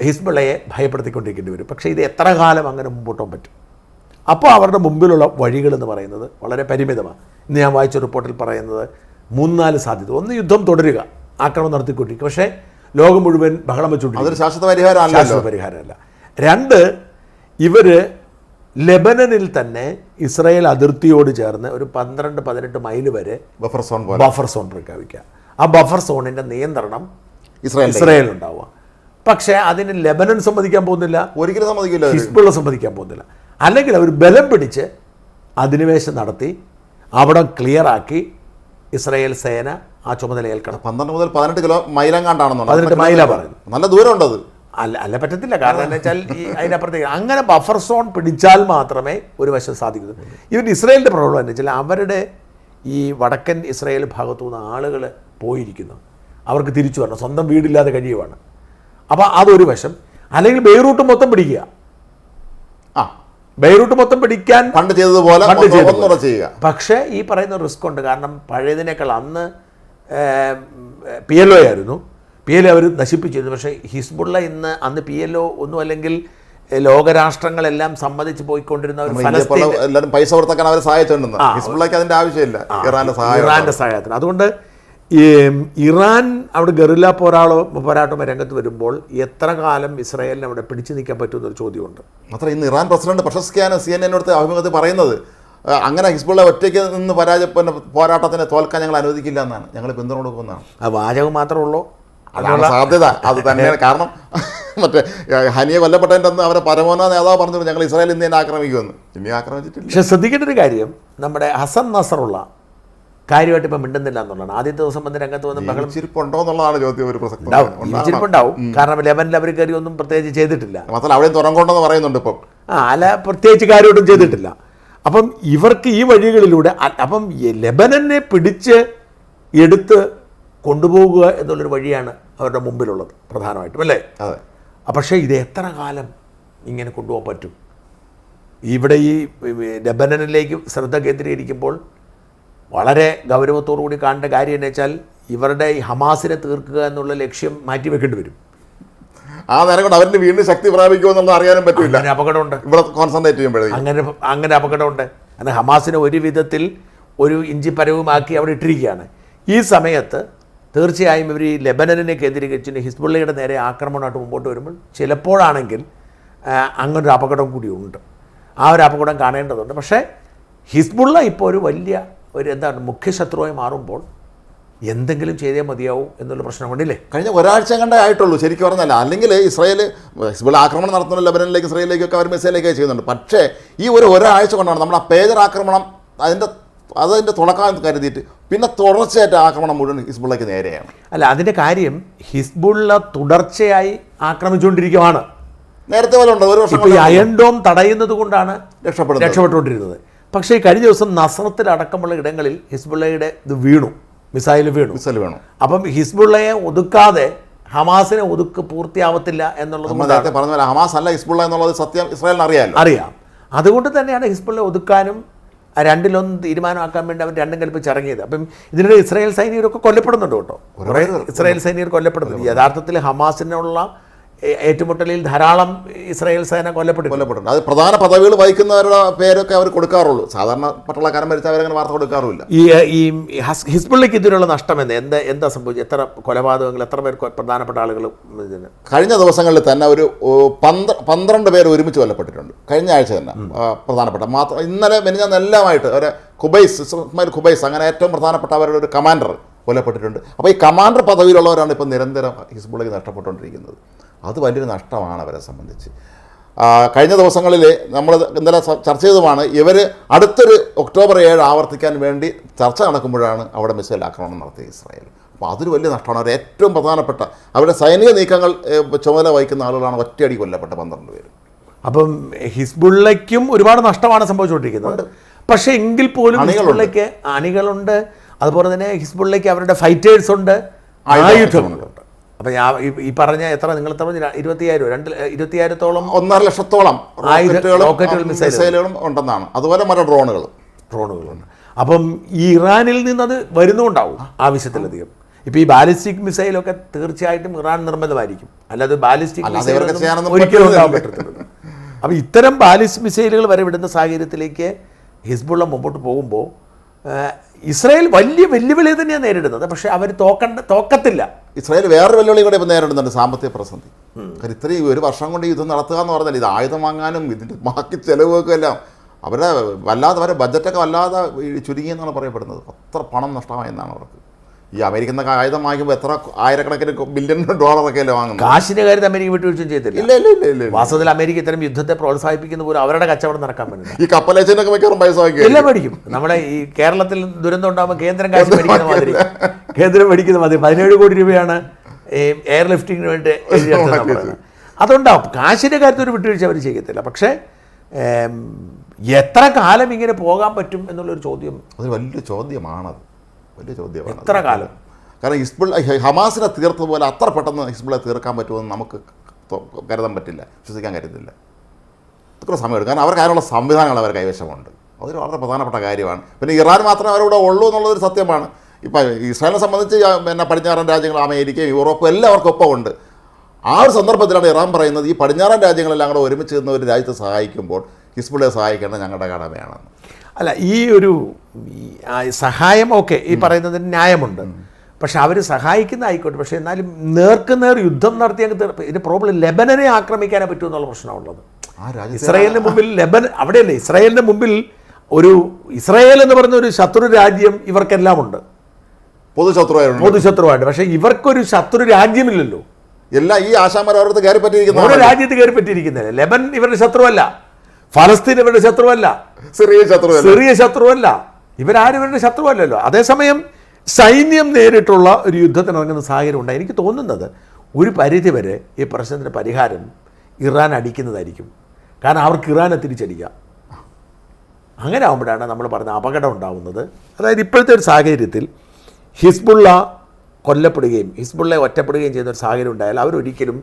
ഹിസ്ബുള്ളയെ ഭയപ്പെടുത്തിക്കൊണ്ടിരിക്കേണ്ടി വരും. പക്ഷേ ഇത് എത്ര കാലം അങ്ങനെ മുമ്പോട്ട് പോകാൻ പറ്റും? അപ്പോൾ അവരുടെ മുമ്പിലുള്ള വഴികളെന്ന് പറയുന്നത് വളരെ പരിമിതമാണ്. ഇന്ന് ഞാൻ വായിച്ച റിപ്പോർട്ടിൽ പറയുന്നത് 3-4 സാധ്യത. ഒന്ന്, യുദ്ധം തുടരുക, ആക്രമണം നടത്തിക്കൊണ്ടിരിക്കുക, പക്ഷേ ലോകം മുഴുവൻ ബഹളം വെച്ചുകൊണ്ടിരിക്കും. ശാശ്വത പരിഹാരമല്ല. 2, ഇവർ ലെബനനിൽ തന്നെ ഇസ്രായേൽ അതിർത്തിയോട് ചേർന്ന് ഒരു 12-18 മൈൽ വരെ ബഫർ സോൺ പ്രഖ്യാപിക്കുക. ആ ബഫർ സോണിൻ്റെ നിയന്ത്രണം ഇസ്രായേലുണ്ടാവുക. പക്ഷേ അതിന് ലെബനൻ സമ്മതിക്കാൻ പോകുന്നില്ല, ഒരിക്കലും സമ്മതിക്കില്ല, ഹിസ്ബുള്ള സമ്മതിക്കാൻ പോകുന്നില്ല. അല്ലെങ്കിൽ അവർ ബലം പിടിച്ച് അധിനിവേശം നടത്തി അവിടെ ക്ലിയറാക്കി ഇസ്രായേൽ സേന ആ ചുമതല ഏൽക്കണം. 12 മുതൽ 18 മൈലെങ്ങാണ്ടാണെന്നോ? 18 മൈലാ പറയുന്നത്. നല്ല ദൂരമുണ്ടത്. അല്ല പറ്റത്തില്ല. കാരണം എന്താ വെച്ചാൽ ഈ അതിനപ്പുറത്തേക്ക് അങ്ങനെ ബഫർ സോൺ പിടിച്ചാൽ മാത്രമേ ഒരു വശം സാധിക്കൂ. ഇവർ ഇസ്രായേലിൻ്റെ പ്രോബ്ലം എന്ന് വെച്ചാൽ അവരുടെ ഈ വടക്കൻ ഇസ്രായേൽ ഭാഗത്തു നിന്ന് ആളുകൾ പോയിരിക്കുന്നു. അവർക്ക് തിരിച്ചു വരണം, സ്വന്തം വീടില്ലാതെ കഴിയുവാണ്. അപ്പോൾ അതൊരു വശം. അല്ലെങ്കിൽ ബെയ്റൂട്ട് മൊത്തം പിടിക്കുക. ബെയ്റൂട്ട് മൊത്തം പിടിക്കാൻ പണ്ട് ചെയ്തതുപോലെ ചെയ്യുക. പക്ഷേ ഈ പറയുന്ന റിസ്ക് ഉണ്ട്. കാരണം പഴയതിനേക്കാൾ അന്ന് PLO ആയിരുന്നു. PLO അവർ നശിപ്പിച്ചിരുന്നു. പക്ഷേ ഹിസ്ബുള്ള അന്ന് PLO ഒന്നും അല്ലെങ്കിൽ ലോകരാഷ്ട്രങ്ങളെല്ലാം സമ്മതിച്ച് പോയിക്കൊണ്ടിരുന്ന ഒരു എല്ലാവരും പൈസ കൊടുത്തൊക്കെ അവരെ സഹായിച്ചിട്ടുണ്ട്. ഹിസ്ബുള്ളയ്ക്ക് അതിന്റെ ആവശ്യമില്ല ഇറാന്റെ സഹായത്തിന്. അതുകൊണ്ട് ഇറാൻ അവിടെ ഗറില്ല പോരാട്ടം രംഗത്ത് വരുമ്പോൾ എത്ര കാലം ഇസ്രായേലിനെ അവിടെ പിടിച്ചു നിൽക്കാൻ പറ്റുമെന്നൊരു ചോദ്യമുണ്ട്. മാത്രം ഇന്ന് ഇറാൻ പ്രസിഡന്റ് പെഷസ്കിയാണ് CNN അഭിമുഖത്തിൽ പറയുന്നത്, അങ്ങനെ ഹിസ്ബുള്ള ഒറ്റയ്ക്ക് നിന്ന് പോരാട്ടത്തിന് തോൽക്കാൻ ഞങ്ങൾ അനുവദിക്കില്ല എന്നാണ്, ഞങ്ങൾ പിന്തുണ കൊടുക്കുന്നതാണ്. ആ വാചകം മാത്രമേ ഉള്ളൂ, അതാണ് സാധ്യത. അത് തന്നെയാണ് കാരണം. മറ്റേ ഹനിയെ കൊല്ലപ്പെട്ടതിൻ്റെ അന്ന് അവരെ പരമോന്നത നേതാവ് പറഞ്ഞു ഞങ്ങൾ ഇസ്രായേൽ ഇന്ന് തന്നെ ആക്രമിക്കുമെന്ന്. ഇനി ആക്രമിച്ചിട്ടില്ല. പക്ഷെ ശ്രദ്ധിക്കേണ്ട ഒരു കാര്യം, നമ്മുടെ ഹസൻ നസറുള്ള കാര്യമായിട്ട് ഇപ്പം മിണ്ടുന്നില്ല എന്നുള്ളതാണ്. ആദ്യത്തെ ദിവസം വന്ന് രംഗത്ത് വന്ന് ബഹളം എന്നുള്ളതാണ് ചോദ്യം. ഒരു ജീവിച്ചിരിപ്പുണ്ടാവും, കാരണം ലെബനിൽ അവർ കയറി ഒന്നും പ്രത്യേകിച്ച് ചെയ്തിട്ടില്ല. മാത്രമല്ല അവിടെയും തുറങ്കോണ്ടെന്ന് പറയുന്നുണ്ട് ഇപ്പം. അല്ല, പ്രത്യേകിച്ച് കാര്യമായിട്ടും ചെയ്തിട്ടില്ല. അപ്പം ഇവർക്ക് ഈ വഴികളിലൂടെ അപ്പം ലെബനനെ പിടിച്ച് എടുത്ത് കൊണ്ടുപോകുക എന്നുള്ളൊരു വഴിയാണ് അവരുടെ മുമ്പിലുള്ളത് പ്രധാനമായിട്ടും, അല്ലേ? അതെ. പക്ഷേ ഇത് എത്ര കാലം ഇങ്ങനെ കൊണ്ടുപോകാൻ പറ്റും? ഇവിടെ ഈ ലെബനനിലേക്ക് ശ്രദ്ധ കേന്ദ്രീകരിക്കുമ്പോൾ വളരെ ഗൗരവത്തോടു കൂടി കാണേണ്ട കാര്യം എന്ന് വെച്ചാൽ ഇവരുടെ ഈ ഹമാസിനെ തീർക്കുക എന്നുള്ള ലക്ഷ്യം മാറ്റിവെക്കേണ്ടി വരും. ആ നേരം കൊണ്ട് അവരിന് വീണ്ടും ശക്തി പ്രാപിക്കുമെന്നുള്ളത് അറിയാനും പറ്റില്ല. അങ്ങനെ അപകടമുണ്ട് ഇവിടെ കോൺസെൻട്രേറ്റ് ചെയ്യുമ്പോഴേ. അങ്ങനെ അപകടമുണ്ട്. കാരണം ഹമാസിനെ ഒരു വിധത്തിൽ ഒരു ഇഞ്ചി പരവുമാക്കി അവിടെ ഇട്ടിരിക്കുകയാണ്. ഈ സമയത്ത് തീർച്ചയായും ഇവർ ഈ ലെബനനെ കേന്ദ്രീകരിച്ച് ഹിസ്ബുള്ളയുടെ നേരെ ആക്രമണമായിട്ട് മുമ്പോട്ട് വരുമ്പോൾ ചിലപ്പോഴാണെങ്കിൽ അങ്ങനൊരു അപകടം കൂടിയുണ്ട്. ആ ഒരു അപകടം കാണേണ്ടതുണ്ട്. പക്ഷേ ഹിസ്ബുള്ള ഇപ്പോൾ ഒരു വലിയ എന്താണ് മുഖ്യശത്രുവായി മാറുമ്പോൾ എന്തെങ്കിലും ചെയ്തേ മതിയാവും എന്നുള്ള പ്രശ്നം കൊണ്ടില്ലേ. കഴിഞ്ഞ ഒരാഴ്ച കണ്ടേ ആയിട്ടുള്ളൂ ശരിക്കും പറഞ്ഞാൽ. അല്ലെങ്കിൽ ഇസ്രായേൽ ഹിസ്ബുള്ള ആക്രമണം നടത്തുന്ന ലെബനനിലേക്ക് ഇസ്രായേലിലേക്കൊക്കെ അവർ മിസൈലൊക്കെ ചെയ്യുന്നുണ്ട്. പക്ഷേ ഈ ഒരാഴ്ച കൊണ്ടാണ് നമ്മുടെ പേജർ ആക്രമണം അതിൻ്റെ തുടക്കം കരുതിയിട്ട് പിന്നെ തുടർച്ചയായിട്ട് ആക്രമണം മുഴുവൻ ഹിസ്ബുള്ളയ്ക്ക് നേരെയാണ്. അല്ല, അതിൻ്റെ കാര്യം ഹിസ്ബുള്ള തുടർച്ചയായി ആക്രമിച്ചുകൊണ്ടിരിക്കുകയാണ്. നേരത്തെ പോലെ ഉണ്ട്. ഒരു വർഷം ഈ അയൺ ഡോം തടയുന്നത് കൊണ്ടാണ് രക്ഷപ്പെട്ടുകൊണ്ടിരുന്നത്. പക്ഷേ കഴിഞ്ഞ ദിവസം നസ്രത്തിലടക്കമുള്ള ഇടങ്ങളിൽ ഹിസ്ബുള്ളയുടെ ഇത് മിസൈൽ വീണു. അപ്പം ഹിസ്ബുള്ളയെ ഒതുക്കാതെ ഹമാസിനെ പൂർത്തിയാവത്തില്ല എന്നുള്ളത് നേരത്തെ പറഞ്ഞ പോലെ ഹമാസ് അല്ല ഹിസ്ബുള്ള എന്നുള്ളത് സത്യം ഇസ്രായേലിന് അറിയാം. അതുകൊണ്ട് തന്നെയാണ് ഹിസ്ബുള്ളയെ ഒതുക്കാനും രണ്ടിലൊന്ന് തീരുമാനമാക്കാൻ വേണ്ടി അവർ രണ്ടും കൽപ്പിച്ച് ഇറങ്ങിയത്. അപ്പം ഇതിനിടെ ഇസ്രായേൽ സൈനികരൊക്കെ കൊല്ലപ്പെടുന്നുണ്ട് കേട്ടോ. കുറേ ഇസ്രായേൽ സൈനികർ കൊല്ലപ്പെടുന്നുണ്ട്. യഥാർത്ഥത്തിൽ ഹമാസിനുള്ള ഏറ്റുമുട്ടലിൽ ധാരാളം ഇസ്രായേൽ സേന കൊല്ലപ്പെട്ടിട്ടുണ്ട്. അത് പ്രധാന പദവികൾ വഹിക്കുന്നവരുടെ പേരൊക്കെ അവർ കൊടുക്കാറുള്ളൂ. സാധാരണ പട്ടാളക്കാരൻ മരിച്ചാൽ അവരങ്ങനെ വാർത്ത കൊടുക്കാറില്ല. ഈ ഹിസ്ബുള്ളയ്ക്ക് ഇതിനുള്ള നഷ്ടം എന്താ സംഭവിച്ചത്? എത്ര കൊലപാതകങ്ങൾ, എത്ര പേർ പ്രധാനപ്പെട്ട ആളുകൾ? കഴിഞ്ഞ ദിവസങ്ങളിൽ തന്നെ ഒരു 12 പേര് ഒരുമിച്ച് കൊല്ലപ്പെട്ടിട്ടുണ്ട്. കഴിഞ്ഞ ആഴ്ച തന്നെ പ്രധാനപ്പെട്ട മാത്രം ഇന്നലെ മെനിഞ്ഞെല്ലാമായിട്ട് ഒരു ഖുബൈസ് അങ്ങനെ ഏറ്റവും പ്രധാനപ്പെട്ട അവരുടെ ഒരു കമാൻഡർ കൊല്ലപ്പെട്ടിട്ടുണ്ട്. അപ്പോൾ ഈ കമാൻഡർ പദവിയിലുള്ളവരാണ് ഇപ്പോൾ നിരന്തരം ഹിസ്ബുള്ളയ്ക്ക് നഷ്ടപ്പെട്ടുകൊണ്ടിരിക്കുന്നത്. അത് വലിയൊരു നഷ്ടമാണ് അവരെ സംബന്ധിച്ച്. കഴിഞ്ഞ ദിവസങ്ങളിൽ നമ്മൾ ഇന്നലെ ചർച്ച ചെയ്തതുമാണ്, ഇവർ അടുത്തൊരു ഒക്ടോബർ 7 ആവർത്തിക്കാൻ വേണ്ടി ചർച്ച നടക്കുമ്പോഴാണ് അവിടെ മിസൈൽ ആക്രമണം നടത്തിയ ഇസ്രായേൽ. അപ്പോൾ അതൊരു വലിയ നഷ്ടമാണ്. അവർ ഏറ്റവും പ്രധാനപ്പെട്ട അവരുടെ സൈനിക നീക്കങ്ങൾ ചുമതല വഹിക്കുന്ന ആളുകളാണ് ഒറ്റയടി കൊല്ലപ്പെട്ട 12 പേര്. അപ്പം ഹിസ്ബുള്ളയ്ക്കും ഒരുപാട് നഷ്ടമാണ് സംഭവിച്ചുകൊണ്ടിരിക്കുന്നത്. പക്ഷേ എങ്കിൽ പോലും ഹിസ്ബുള്ളയ്ക്ക് അണികളുണ്ട്, അതുപോലെ തന്നെ ഹിസ്ബുള്ളയ്ക്ക് അവരുടെ ഫൈറ്റേഴ്സ് ഉണ്ട്, ആയുധങ്ങളുണ്ട്. അപ്പം ഈ പറഞ്ഞ നിങ്ങൾ 20,000-2,20,000-ഓളം 1.5 ലക്ഷത്തോളം റോക്കറ്റുകളും മിസൈലുകളും ഉണ്ടെന്നാണ്. അതുപോലെ മറ്റു ഡ്രോണുകളുണ്ട്. അപ്പം ഈ ഇറാനിൽ നിന്നത് വരുന്നുണ്ടാവും ആവശ്യത്തിലധികം. ഇപ്പോൾ ഈ ബാലിസ്റ്റിക് മിസൈലൊക്കെ തീർച്ചയായിട്ടും ഇറാൻ നിർമ്മിതമായിരിക്കും, അല്ലാതെ ബാലിസ്റ്റിക് മിസൈൽ ഒരിക്കലും ഉണ്ടാകാൻ പറ്റത്തില്ല. അപ്പോൾ ഇത്തരം ബാലിസ്റ്റിക് മിസൈലുകൾ വരെ വിടുന്ന സാഹചര്യത്തിലേക്ക് ഹിസ്ബുള്ള മുമ്പോട്ട് പോകുമ്പോൾ ഇസ്രായേൽ വലിയ വെല്ലുവിളി തന്നെയാണ് നേരിടുന്നത്. പക്ഷേ അവർ തോക്കത്തില്ല. ഇസ്രായേൽ വേറൊരു വെല്ലുവിളി കൂടെ ഇപ്പോൾ നേരിടുന്നുണ്ട്, സാമ്പത്തിക പ്രതിസന്ധി. കാരണം ഇത്രയും ഒരു വർഷം കൊണ്ട് യുദ്ധം നടത്തുക എന്ന് പറഞ്ഞാൽ ഇത് ആയുധം വാങ്ങാനും ഇതിൻ്റെ ബാക്കി ചിലവുകൾക്കും എല്ലാം അവരെ ബഡ്ജറ്റൊക്കെ വല്ലാതെ ചുരുങ്ങിയെന്നാണ് പറയപ്പെടുന്നത്. അത്ര പണം നഷ്ടമായെന്നാണ് അവർക്ക്. ഈ അമേരിക്കൻ ആയുധം വാങ്ങിക്കുമ്പോൾ എത്ര ആയിരക്കണക്കിന് ബില്യൺ ഡോളറൊക്കെ അല്ലേ വാങ്ങുന്നത്. കാശിൻ്റെ കാര്യത്തിൽ അമേരിക്ക വിട്ടുവീഴ്ചയും ചെയ്തില്ല. ഇല്ല. വാസ്തവത്തിൽ അമേരിക്ക ഇത്തരം യുദ്ധത്തെ പ്രോത്സാഹിപ്പിക്കുന്ന പോലും അവരുടെ കച്ചവടം നടക്കാൻ പറ്റില്ല. ഈ കപ്പലേച്ചനൊക്കെ മിക്കവാറും പൈസ വാങ്ങി എല്ലാം മേടിക്കും. നമ്മുടെ ഈ കേരളത്തിൽ ദുരന്തം ഉണ്ടാകുമ്പോൾ കേന്ദ്രം കാശ് മേടിക്കുന്ന മാതിരി 17 കോടി രൂപയാണ് എയർ ലിഫ്റ്റിങ്ങിന് വേണ്ടി എഴുതിയെടുത്തത്. അതുണ്ടാവും. കാശിൻ്റെ കാര്യത്തിൽ ഒരു വിട്ടുവീഴ്ച അവർ ചെയ്യത്തില്ല. പക്ഷേ എത്ര കാലം ഇങ്ങനെ പോകാൻ പറ്റും എന്നുള്ളൊരു ചോദ്യം, അത് വലിയ ചോദ്യമാണത്. വലിയ ചോദ്യമാണ് എത്ര കാലം. കാരണം ഹമാസിനെ തീർത്തതുപോലെ അത്ര പെട്ടെന്ന് ഹിസ്ബുള്ളെ തീർക്കാൻ പറ്റുമെന്ന് നമുക്ക് കരുതാൻ പറ്റില്ല, വിശ്വസിക്കാൻ കരുതില്ല. ഇത്ര സമയമെടുക്കും. കാരണം അവർക്ക് അതിനുള്ള സംവിധാനങ്ങൾ അവർ കൈവശമുണ്ട്. അതൊരു വളരെ പ്രധാനപ്പെട്ട കാര്യമാണ്. പിന്നെ ഇറാൻ മാത്രമേ അവരിവിടെ ഉള്ളൂ എന്നുള്ളതൊരു സത്യമാണ്. ഇപ്പം ഇസ്രായേലിനെ സംബന്ധിച്ച് പിന്നെ പടിഞ്ഞാറൻ രാജ്യങ്ങൾ, അമേരിക്കയും യൂറോപ്പും എല്ലാവർക്കും ഒപ്പം ഉണ്ട്. ആ ഒരു സന്ദർഭത്തിലാണ് ഇറാൻ പറയുന്നത് ഈ പടിഞ്ഞാറൻ രാജ്യങ്ങളെല്ലാം കൂടെ ഒരുമിച്ച് നിന്ന് ഒരു രാജ്യത്തെ സഹായിക്കുമ്പോൾ ഹിസ്ബുള്ളയെ സഹായിക്കേണ്ടത് ഞങ്ങളുടെ കടമയാണെന്ന്. അല്ല, ഈ ഒരു സഹായം ഓക്കെ, ഈ പറയുന്നതിന് ന്യായമുണ്ട്. പക്ഷെ അവർ സഹായിക്കുന്ന ആയിക്കോട്ടെ, പക്ഷേ എന്നാലും നേർക്കുനേർ യുദ്ധം നടത്തി അങ്ങ് ഇതിൻ്റെ പ്രോബ്ലം ലെബനനെ ആക്രമിക്കാനേ പറ്റൂ എന്നുള്ള പ്രശ്നമുള്ളത്. ഇസ്രായേലിന് മുമ്പിൽ അവിടെയല്ലേ ഇസ്രായേലിൻ്റെ മുമ്പിൽ ഇസ്രായേൽ എന്ന് പറയുന്ന ഒരു ശത്രു രാജ്യം ഇവർക്കെല്ലാം ഉണ്ട്, പൊതുശത്രുവായിട്ട്. പക്ഷേ ഇവർക്കൊരു ശത്രു രാജ്യമില്ലല്ലോ. എല്ലാം ഈ ആശാമാരത്ത് കയറി പറ്റിയിരിക്കുന്ന ഓരോ രാജ്യത്ത് കയറി പറ്റിയിരിക്കുന്നില്ല. ലെബൻ ഇവരുടെ ശത്രുവല്ല, ഫലസ്തീൻ ഇവരുടെ ശത്രുവല്ല, സിറിയ ശത്രുവല്ല, ഇവരാരും ഇവരുടെ ശത്രുവല്ലല്ലോ. അതേസമയം സൈന്യം നേരിട്ടുള്ള ഒരു യുദ്ധത്തിന് ഇറങ്ങുന്ന സാഹചര്യം ഉണ്ടായി. എനിക്ക് തോന്നുന്നത് ഒരു പരിധിവരെ ഈ പ്രശ്നത്തിൻ്റെ പരിഹാരം ഇറാൻ അടിക്കുന്നതായിരിക്കും. കാരണം അവർക്ക് ഇറാനെ തിരിച്ചടിക്കാം. അങ്ങനെ ആകുമ്പോഴാണ് നമ്മൾ പറഞ്ഞ അപകടം ഉണ്ടാകുന്നത്. അതായത് ഇപ്പോഴത്തെ ഒരു സാഹചര്യത്തിൽ ഹിസ്ബുള്ള കൊല്ലപ്പെടുകയും ഹിസ്ബുള്ളയെ ഒറ്റപ്പെടുകയും ചെയ്യുന്ന ഒരു സാഹചര്യം ഉണ്ടായാൽ അവരൊരിക്കലും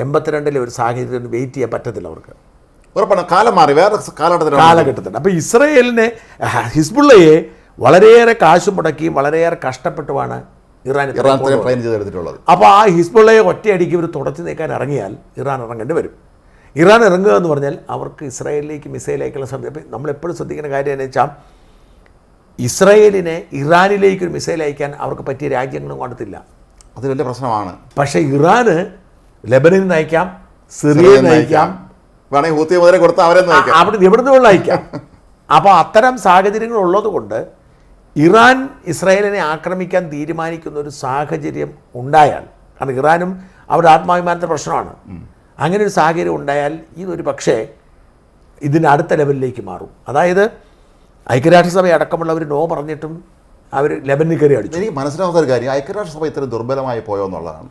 82-ലെ ഒരു സാഹചര്യത്തിന് വെയിറ്റ് ചെയ്യാൻ പറ്റത്തില്ല അവർക്ക്. ഉറപ്പാണ്, കാലം മാറി, വേറെ കാലഘട്ടത്തിൽ. അപ്പോൾ ഹിസ്ബുള്ളയെ വളരെയേറെ കാശ് മുടക്കിയും വളരെയേറെ കഷ്ടപ്പെട്ടുമാണ് ഇറാൻ ട്രെയിൻ ചെയ്തെടുത്തിട്ടുള്ളത്. അപ്പോൾ ആ ഹിസ്ബുള്ളയെ ഒറ്റയടിക്ക് ഇവർ തുടച്ചു നീക്കാൻ ഇറങ്ങിയാൽ ഇറാൻ ഇറങ്ങേണ്ടി വരും. ഇറാൻ ഇറങ്ങുക എന്ന് പറഞ്ഞാൽ അവർക്ക് ഇസ്രായേലിലേക്ക് മിസൈൽ അയക്കാനുള്ള സമയം. അപ്പം നമ്മളെപ്പോഴും ശ്രദ്ധിക്കുന്ന കാര്യം എന്ന് വെച്ചാൽ ഇസ്രായേലിനെ ഇറാനിലേക്ക് ഒരു മിസൈൽ അയക്കാൻ അവർക്ക് പറ്റിയ രാജ്യങ്ങളും കൊടുത്തില്ല. അത് വലിയ പ്രശ്നമാണ്. പക്ഷേ ഇറാന് ലെബനിൽ നിന്ന് അയക്കാം, സിറിയയിൽ നിന്ന് അയക്കാം, വേണമെങ്കിൽ ഹൂത്തി മുതലേ കൊടുത്താൽ അവരെ അവിടെ എവിടുന്നുള്ള അയക്കാം. അപ്പോൾ അത്തരം സാഹചര്യങ്ങൾ ഉള്ളത് കൊണ്ട് ഇറാൻ ഇസ്രായേലിനെ ആക്രമിക്കാൻ തീരുമാനിക്കുന്ന ഒരു സാഹചര്യം ഉണ്ടായാൽ, കാരണം ഇറാനും അവരുടെ ആത്മാഭിമാനത്തെ പ്രശ്നമാണ്, അങ്ങനെ ഒരു സാഹചര്യം ഉണ്ടായാൽ ഇതൊരു പക്ഷേ ഇതിന് അടുത്ത ലെവലിലേക്ക് മാറും. അതായത് ഐക്യരാഷ്ട്രസഭ അടക്കമുള്ളവർ നോ പറഞ്ഞിട്ടും അവർ ലെബനിൽ കയറി അടിച്ചു. എനിക്ക് മനസ്സിലാവുന്ന ഒരു കാര്യം, ഐക്യരാഷ്ട്രസഭ ഇത്ര ദുർബലമായി പോയോ എന്നുള്ളതാണ്.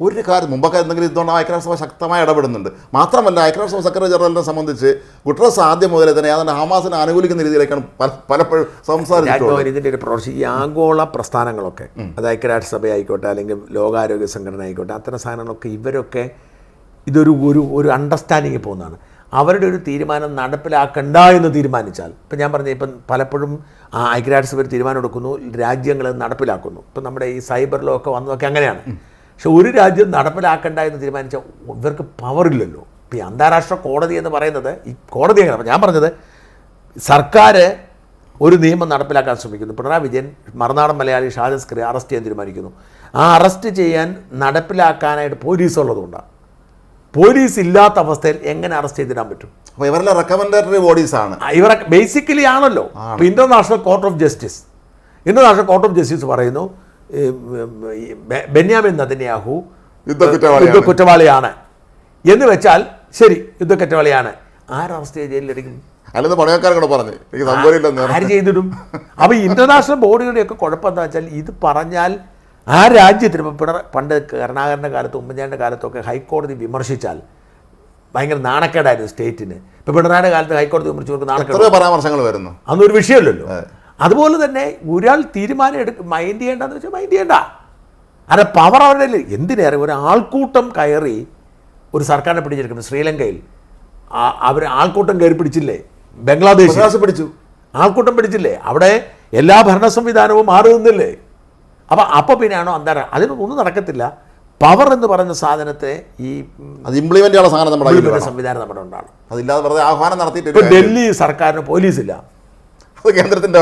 ഒരു കാര്യം മുമ്പൊക്കെ എന്തെങ്കിലും ഇതുകൊണ്ട് ഐക്യരാഷ്ട്രസഭ ശക്തമായി ഇടപെടുന്നുണ്ട്. മാത്രമല്ല ഐക്യരാഷ്ട്രസഭ സെക്രട്ടറി ജനറലിനെ സംബന്ധിച്ച് ഗുട്ടറസ് ആദ്യം മുതലേ തന്നെ അതിന് ഹമാസിനെ അനുകൂലിക്കുന്ന രീതിയിലേക്കാണ് പലപ്പോഴും സംസാരിച്ചത്. ഇതിൻ്റെ ഒരു പ്രൊഫഷൻ ഈ ആഗോള പ്രസ്ഥാനങ്ങളൊക്കെ, അത് ഐക്യരാഷ്ട്രസഭ ആയിക്കോട്ടെ അല്ലെങ്കിൽ ലോകാരോഗ്യ സംഘടന ആയിക്കോട്ടെ, അത്തരം സാധനങ്ങളൊക്കെ ഇവരൊക്കെ ഇതൊരു ഒരു അണ്ടർസ്റ്റാൻഡിങ്ങിൽ പോകുന്നതാണ്. അവരുടെ ഒരു തീരുമാനം നടപ്പിലാക്കണ്ട എന്ന് തീരുമാനിച്ചാൽ, ഇപ്പം ഞാൻ പറഞ്ഞ ഇപ്പം പലപ്പോഴും ഐക്യരാഷ്ട്രസഭ ഒരു തീരുമാനം എടുക്കുന്നു, രാജ്യങ്ങൾ നടപ്പിലാക്കുന്നു. ഇപ്പം നമ്മുടെ ഈ സൈബർ ലോ ഒക്കെ വന്നതൊക്കെ അങ്ങനെയാണ്. പക്ഷെ ഒരു രാജ്യം നടപ്പിലാക്കണ്ട എന്ന് തീരുമാനിച്ചാൽ ഇവർക്ക് പവറില്ലല്ലോ. ഇപ്പം ഈ അന്താരാഷ്ട്ര കോടതി എന്ന് പറയുന്നത് ഈ കോടതി അങ്ങനെ. അപ്പം ഞാൻ പറഞ്ഞത് സർക്കാർ ഒരു നിയമം നടപ്പിലാക്കാൻ ശ്രമിക്കുന്നു. പിണറായി വിജയൻ മറുനാടൻ മലയാളി ഷാജൻ അസ്കറിയെ അറസ്റ്റ് ചെയ്യാൻ തീരുമാനിക്കുന്നു. ആ അറസ്റ്റ് ചെയ്യാൻ നടപ്പിലാക്കാനായിട്ട് പോലീസ് ഉള്ളതുകൊണ്ടാണ്. പോലീസ് ഇല്ലാത്ത അവസ്ഥയിൽ എങ്ങനെ അറസ്റ്റ് ചെയ്തിടാൻ പറ്റും? അപ്പോൾ ഇവരെല്ലാം റെക്കമെൻഡേറ്ററി ബോഡീസാണ്. ഇവരെ ബേസിക്കലി ആണല്ലോ. ഇപ്പോൾ ഇന്റർനാഷണൽ കോർട്ട് ഓഫ് ജസ്റ്റിസ് പറയുന്നു ബെന്യാമിൻ നെതന്യാഹു യുദ്ധക്കുറ്റവാളിയാണ് എന്ന് വെച്ചാൽ ശരി, യുദ്ധക്കുറ്റവാളിയാണ്. ആരറസ്റ്റ് ചെയ്ത് ജയിലിലടിക്കും? ആര് ചെയ്തിടും? അപ്പോൾ ഇന്റർനാഷണൽ ബോഡികളുടെയൊക്കെ കുഴപ്പം എന്താ വെച്ചാൽ ഇത് പറഞ്ഞാൽ ആ രാജ്യത്തിന് ഇപ്പോൾ പണ്ട് കരുണാകരൻ്റെ കാലത്ത് ഉമ്മൻചാണ്ടിൻ്റെ കാലത്തൊക്കെ ഹൈക്കോടതി വിമർശിച്ചാൽ ഭയങ്കര നാണക്കേടായിരുന്നു സ്റ്റേറ്റിന്. ഇപ്പോൾ പിണറായിയുടെ കാലത്ത് ഹൈക്കോടതി വിമർശിച്ചവർക്ക് നാണക്കേട് പരാമർശങ്ങൾ വരുന്നു. അതൊരു വിഷയമല്ലല്ലോ. അതുപോലെ തന്നെ ഒരാൾ തീരുമാനം മൈൻഡ് ചെയ്യേണ്ടെന്ന് വെച്ചാൽ മൈൻഡ് ചെയ്യേണ്ട. അല്ല, പവർ അവരുടെ എന്തിനേറെ ഒരു ആൾക്കൂട്ടം കയറി ഒരു സർക്കാരിനെ പിടിച്ചെടുക്കുന്നു. ശ്രീലങ്കയിൽ അവർ ആൾക്കൂട്ടം കയറി പിടിച്ചില്ലേ? ബംഗ്ലാദേശ് പിടിച്ചു, ആൾക്കൂട്ടം പിടിച്ചില്ലേ? അവിടെ എല്ലാ ഭരണ സംവിധാനവും മാറി നിന്നില്ലേ? അപ്പോൾ പിന്നെയാണോ അതിനൊന്നും നടക്കത്തില്ല. പവർ എന്ന് പറയുന്ന സാധനത്തെ ഈ ഇംപ്ലിമെന്റ് ചെയ്യാനുള്ള സംവിധാനം നമ്മുടെ ഉണ്ടാണ്. അതില്ലാതെ വെറുതെ ആഹ്വാനം നടത്തിയിട്ട് ഇപ്പോൾ ഡൽഹി സർക്കാരിന് പോലീസില്ല, കേന്ദ്രത്തിന്റെ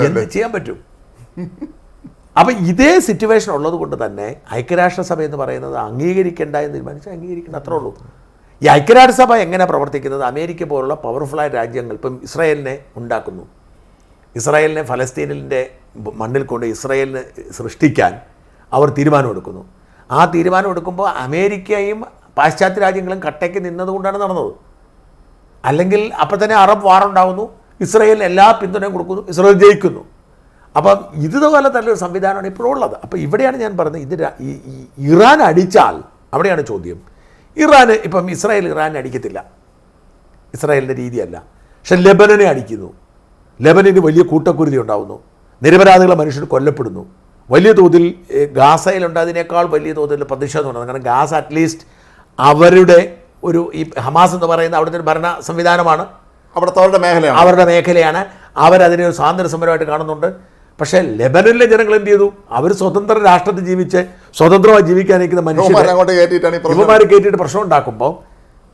എന്ത് ചെയ്യാൻ പറ്റും? അപ്പം ഇതേ സിറ്റുവേഷൻ ഉള്ളത് കൊണ്ട് തന്നെ ഐക്യരാഷ്ട്രസഭ എന്ന് പറയുന്നത് അംഗീകരിക്കേണ്ട എന്ന് തീരുമാനിച്ചാൽ അംഗീകരിക്കേണ്ട, അത്രേ ഉള്ളൂ. ഈ ഐക്യരാഷ്ട്രസഭ എങ്ങനെ പ്രവർത്തിക്കുന്നത്? അമേരിക്ക പോലുള്ള പവർഫുള്ളായ രാജ്യങ്ങൾ ഇപ്പം ഇസ്രായേലിനെ ഉണ്ടാക്കുന്നു. ഇസ്രായേലിനെ ഫലസ്തീനിൻ്റെ മണ്ണിൽ കൊണ്ട് ഇസ്രായേലിനെ സൃഷ്ടിക്കാൻ അവർ തീരുമാനമെടുക്കുന്നു. ആ തീരുമാനമെടുക്കുമ്പോൾ അമേരിക്കയും പാശ്ചാത്യ രാജ്യങ്ങളും കട്ടയ്ക്ക് നിന്നതുകൊണ്ടാണ് നടന്നത്. അല്ലെങ്കിൽ അപ്പം തന്നെ അറബ് വാർ ഉണ്ടാകുന്നു, ഇസ്രായേലിന് എല്ലാ പിന്തുണയും കൊടുക്കുന്നു, ഇസ്രായേൽ ജയിക്കുന്നു. അപ്പം ഇതുപോലെ തന്നെ ഒരു സംവിധാനമാണ് ഇപ്പോഴും ഉള്ളത്. അപ്പോൾ ഇവിടെയാണ് ഞാൻ പറഞ്ഞത്, ഇത് ഇറാൻ അടിച്ചാൽ അവിടെയാണ് ചോദ്യം. ഇപ്പം ഇസ്രായേൽ ഇറാനെ അടിക്കത്തില്ല, ഇസ്രായേലിൻ്റെ രീതിയല്ല. പക്ഷെ ലെബനനെ അടിക്കുന്നു. ലെബനന് വലിയ കൂട്ടക്കുരുതി ഉണ്ടാകുന്നു, നിരപരാധികളെ മനുഷ്യർ കൊല്ലപ്പെടുന്നു, വലിയ തോതിൽ ഗാസയിലുണ്ടതിനേക്കാൾ വലിയ തോതിൽ പ്രതിഷേധമുണ്ട്. കാരണം ഗാസ അറ്റ്ലീസ്റ്റ് അവരുടെ ഈ ഹമാസ് എന്ന് പറയുന്ന അവിടുത്തെ ഒരു ഭരണ സംവിധാനമാണ്, അവരുടെ മേഖലയാണ്. അവരതിനെ ഒരു സ്വാതന്ത്ര്യ സമരമായിട്ട് കാണുന്നുണ്ട്. പക്ഷേ ലെബനനിലെ ജനങ്ങൾ എന്ത് ചെയ്തു? അവർ സ്വതന്ത്ര രാഷ്ട്രത്തിൽ ജീവിച്ച് സ്വതന്ത്രമായി ജീവിക്കാനിരിക്കുന്ന ഇവന്മാരെ കയറ്റിയിട്ട് പ്രശ്നം ഉണ്ടാക്കുമ്പോൾ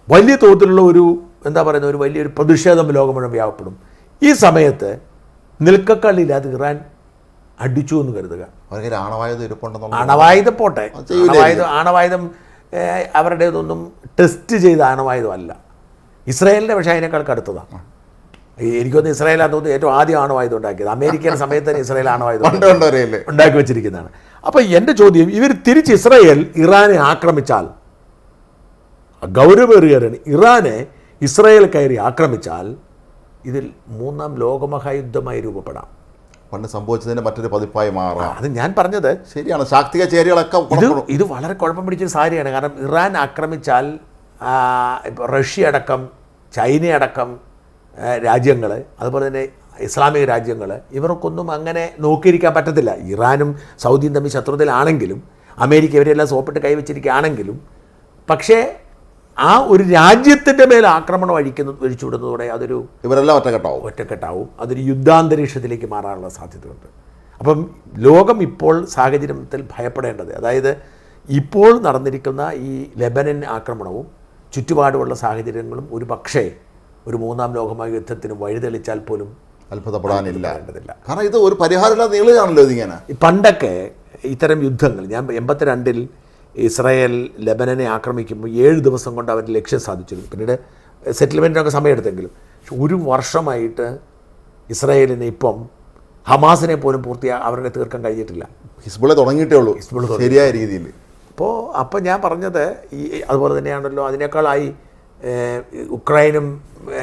വലിയ തോതിലുള്ള ഒരു എന്താ പറയുന്ന ഒരു വലിയൊരു പ്രതിഷേധം ലോകം മുഴുവൻ വ്യാപപ്പെടും. ഈ സമയത്ത് നിൽക്കക്കള്ളിയില്ലാതെ ഇറാൻ അടിച്ചു എന്ന് കരുതുക. ആണവായുധം പോട്ടെ, ആണവായുധം അവരുടേതൊന്നും ടെസ്റ്റ് ചെയ്ത ആണവായുധമല്ല. ഇസ്രായേലിൻ്റെ പക്ഷേ അതിനേക്കാൾ കടുത്തതാണ്. എനിക്കൊന്ന് ഇസ്രായേലാന്ന് തോന്നുന്നു ഏറ്റവും ആദ്യം ആണവായുധം ഉണ്ടാക്കിയത്. അമേരിക്കയുടെ സമയത്ത് തന്നെ ഇസ്രായേൽ ആണവായുധം ഉണ്ടാക്കി വെച്ചിരിക്കുന്നതാണ്. അപ്പോൾ എൻ്റെ ചോദ്യം, ഇവർ തിരിച്ച് ഇസ്രായേൽ ഇറാനെ ആക്രമിച്ചാൽ, ഗൗരവേറിയാണ്, ഇറാനെ ഇസ്രായേൽ കയറി ആക്രമിച്ചാൽ ഇതിൽ മൂന്നാം ലോകമഹായുദ്ധമായി രൂപപ്പെടാം. പണ്ട് സംഭവിച്ചതിൻ്റെ മറ്റൊരു പതിപ്പായി മാറാം. അത് ഞാൻ പറഞ്ഞത് ശരിയാണ്. ശാക്തിക ചേരികളൊക്കെ ഇത് വളരെ കുഴപ്പം പിടിച്ചൊരു സാരിയാണ്. കാരണം ഇറാൻ ആക്രമിച്ചാൽ റഷ്യ അടക്കം ചൈനയടക്കം രാജ്യങ്ങൾ, അതുപോലെ തന്നെ ഇസ്ലാമിക രാജ്യങ്ങൾ, ഇവർക്കൊന്നും അങ്ങനെ നോക്കിയിരിക്കാൻ പറ്റത്തില്ല. ഇറാനും സൗദിയും തമ്മിൽ ശത്രുതയിലാണെങ്കിലും അമേരിക്ക ഇവരെല്ലാം സോപ്പിട്ട് കൈവച്ചിരിക്കുകയാണെങ്കിലും, പക്ഷേ ആ ഒരു രാജ്യത്തിൻ്റെ മേൽ ആക്രമണം ഒഴിച്ചുവിടുന്നതോടെ അതൊരു ഇവരെല്ലാം ഒറ്റക്കെട്ടാവും. അതൊരു യുദ്ധാന്തരീക്ഷത്തിലേക്ക് മാറാനുള്ള സാധ്യതയുണ്ട്. അപ്പം ലോകം ഇപ്പോൾ സാഹചര്യത്തിൽ ഭയപ്പെടേണ്ടത്, അതായത് ഇപ്പോൾ നടന്നിരിക്കുന്ന ഈ ലെബനൻ ആക്രമണവും ചുറ്റുപാടുമുള്ള സാഹചര്യങ്ങളും ഒരു പക്ഷേ ഒരു മൂന്നാം ലോകമഹായുദ്ധത്തിന് വഴിതെളിച്ചാൽ പോലും അത്ഭുതപ്പെടാനില്ല. കാരണം ഇത് ഒരു പരിഹാരമില്ലാതെ നീളുകയാണല്ലോ ഇതിങ്ങനെ. പണ്ടൊക്കെ ഇത്തരം യുദ്ധങ്ങൾ, ഞാൻ 82-ൽ ഇസ്രായേൽ ലെബനനെ ആക്രമിക്കുമ്പോൾ 7 ദിവസം കൊണ്ട് അവർ ലക്ഷ്യം സാധിച്ചിരുന്നു. പിന്നീട് സെറ്റിൽമെൻറ്റിനൊക്കെ സമയമെടുത്തെങ്കിലും, പക്ഷെ ഒരു വർഷമായിട്ട് ഇസ്രായേലിന് ഇപ്പം ഹമാസിനെ പോലും അവരുടെ തീർക്കാൻ കഴിഞ്ഞിട്ടില്ല. ഹിസ്ബുള്ളെ തുടങ്ങിയിട്ടേ ഉള്ളൂ ശരിയായ രീതിയിൽ. അപ്പോൾ ഞാൻ പറഞ്ഞത് അതുപോലെ തന്നെയാണല്ലോ അതിനേക്കാളായി ഉക്രൈനും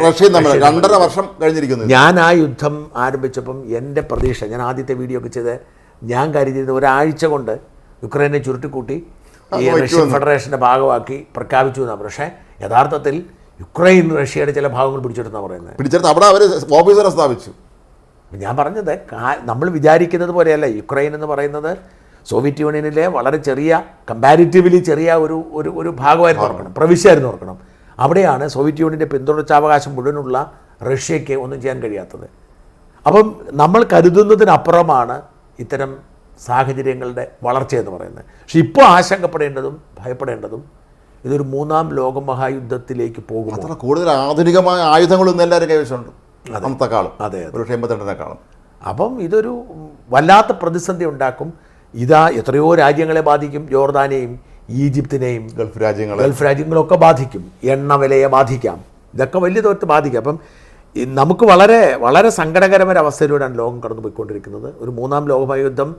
റഷ്യയും തമ്മിൽ 2.5 വർഷം കഴിഞ്ഞിരിക്കുന്നു. ഞാൻ ആ യുദ്ധം ആരംഭിച്ചപ്പം എൻ്റെ പ്രതീക്ഷ, ഞാൻ ആദ്യത്തെ വീഡിയോ ഒക്കെ ചെയ്ത് ഞാൻ കരുതിയത് ഒരാഴ്ച കൊണ്ട് യുക്രൈനെ ചുരുട്ടിക്കൂട്ടി ഈ റഷ്യൻ ഫെഡറേഷൻ്റെ ഭാഗമാക്കി പ്രഖ്യാപിച്ചു എന്നാണ്. പക്ഷേ യഥാർത്ഥത്തിൽ യുക്രൈൻ റഷ്യയുടെ ചില ഭാഗങ്ങൾ പിടിച്ചെടുത്താണ് പറയുന്നത്. അവിടെ അവർ ഓഫീസറെ സ്ഥാപിച്ചു. ഞാൻ പറഞ്ഞത് നമ്മൾ വിചാരിക്കുന്നത് പോലെയല്ല. യുക്രൈൻ എന്ന് പറയുന്നത് സോവിയറ്റ് യൂണിയനിലെ വളരെ ചെറിയ, കമ്പാരിറ്റീവ്ലി ചെറിയ ഒരു ഭാഗമായിരുന്നു ഓർക്കണം, പ്രവിശ്യമായിരുന്നു ഓർക്കണം. അവിടെയാണ് സോവിയറ്റ് യൂണിയൻ്റെ പിന്തുടർച്ചാവകാശം മുഴുവനുള്ള റഷ്യയ്ക്ക് ഒന്നും ചെയ്യാൻ കഴിയാത്തത്. അപ്പം നമ്മൾ കരുതുന്നതിനപ്പുറമാണ് ഇത്തരം സാഹചര്യങ്ങളുടെ വളർച്ചയെന്ന് പറയുന്നത്. പക്ഷെ ഇപ്പോൾ ആശങ്കപ്പെടേണ്ടതും ഭയപ്പെടേണ്ടതും ഇതൊരു മൂന്നാം ലോകമഹായുദ്ധത്തിലേക്ക് പോകും. അത്ര കൂടുതൽ ആധുനികമായ ആയുധങ്ങളൊന്നും എല്ലാവരും കൈവശമുണ്ട് അന്നത്തെക്കാളും. അതെ, 82-നെക്കാളും. അപ്പം ഇതൊരു വല്ലാത്ത പ്രതിസന്ധി ഉണ്ടാക്കും. എത്രയോ രാജ്യങ്ങളെ ബാധിക്കും. ജോർദാനെയും ഈജിപ്തിനെയും ഗൾഫ് രാജ്യങ്ങളൊക്കെ ബാധിക്കും. എണ്ണ വിലയെ ബാധിക്കാം. ഇതൊക്കെ വലിയ തോതിൽ ബാധിക്കും. അപ്പം നമുക്ക് വളരെ വളരെ സങ്കടകരമായ അവസ്ഥയിലൂടെയാണ് ലോകം കടന്നു പോയിക്കൊണ്ടിരിക്കുന്നത്. ഒരു മൂന്നാം ലോകമഹായുദ്ധം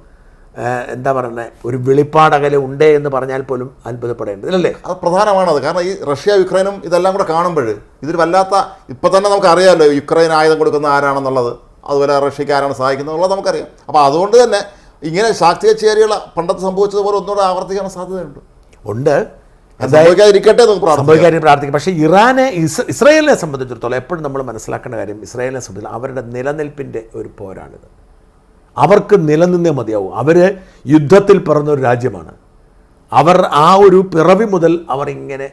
എന്താ പറയുന്നത്, ഒരു വെളിപ്പാടകലെ ഉണ്ട് എന്ന് പറഞ്ഞാൽ പോലും അത്ഭുതപ്പെടേണ്ടതില്ലേ. അത് പ്രധാനമാണത്. കാരണം ഈ റഷ്യ യുക്രൈനും ഇതെല്ലാം കൂടെ കാണുമ്പോൾ ഇതൊരു വല്ലാത്ത, ഇപ്പം തന്നെ നമുക്ക് അറിയാമല്ലോ യുക്രൈൻ ആയുധം കൊടുക്കുന്ന ആരാണെന്നുള്ളത്, അതുപോലെ റഷ്യക്ക് ആരാണ് സഹായിക്കുന്നത് എന്നുള്ളത് നമുക്കറിയാം. അപ്പോൾ അതുകൊണ്ട് തന്നെ ഇങ്ങനെ ശാക്തിക ചേരികൾ പണ്ടത്തെ സംഭവിച്ചതുപോലെ ഒന്നുകൂടെ ആവർത്തിക്കാൻ സാധ്യതയുണ്ട്. സംഭവിക്കാതിരിക്കട്ടെ പ്രാർത്ഥിക്കും. പക്ഷേ ഇസ്രായേലിനെ സംബന്ധിച്ചിടത്തോളം എപ്പോഴും നമ്മൾ മനസ്സിലാക്കേണ്ട കാര്യം, ഇസ്രായേലിനെ സംബന്ധിച്ച് അവരുടെ നിലനിൽപ്പിൻ്റെ ഒരു പോരാണിത്. അവർക്ക് നിലനിന്നേ മതിയാവും. അവർ യുദ്ധത്തിൽ പിറന്നൊരു രാജ്യമാണ്. അവർ ആ ഒരു പിറവി മുതൽ അവർ ഇങ്ങനെ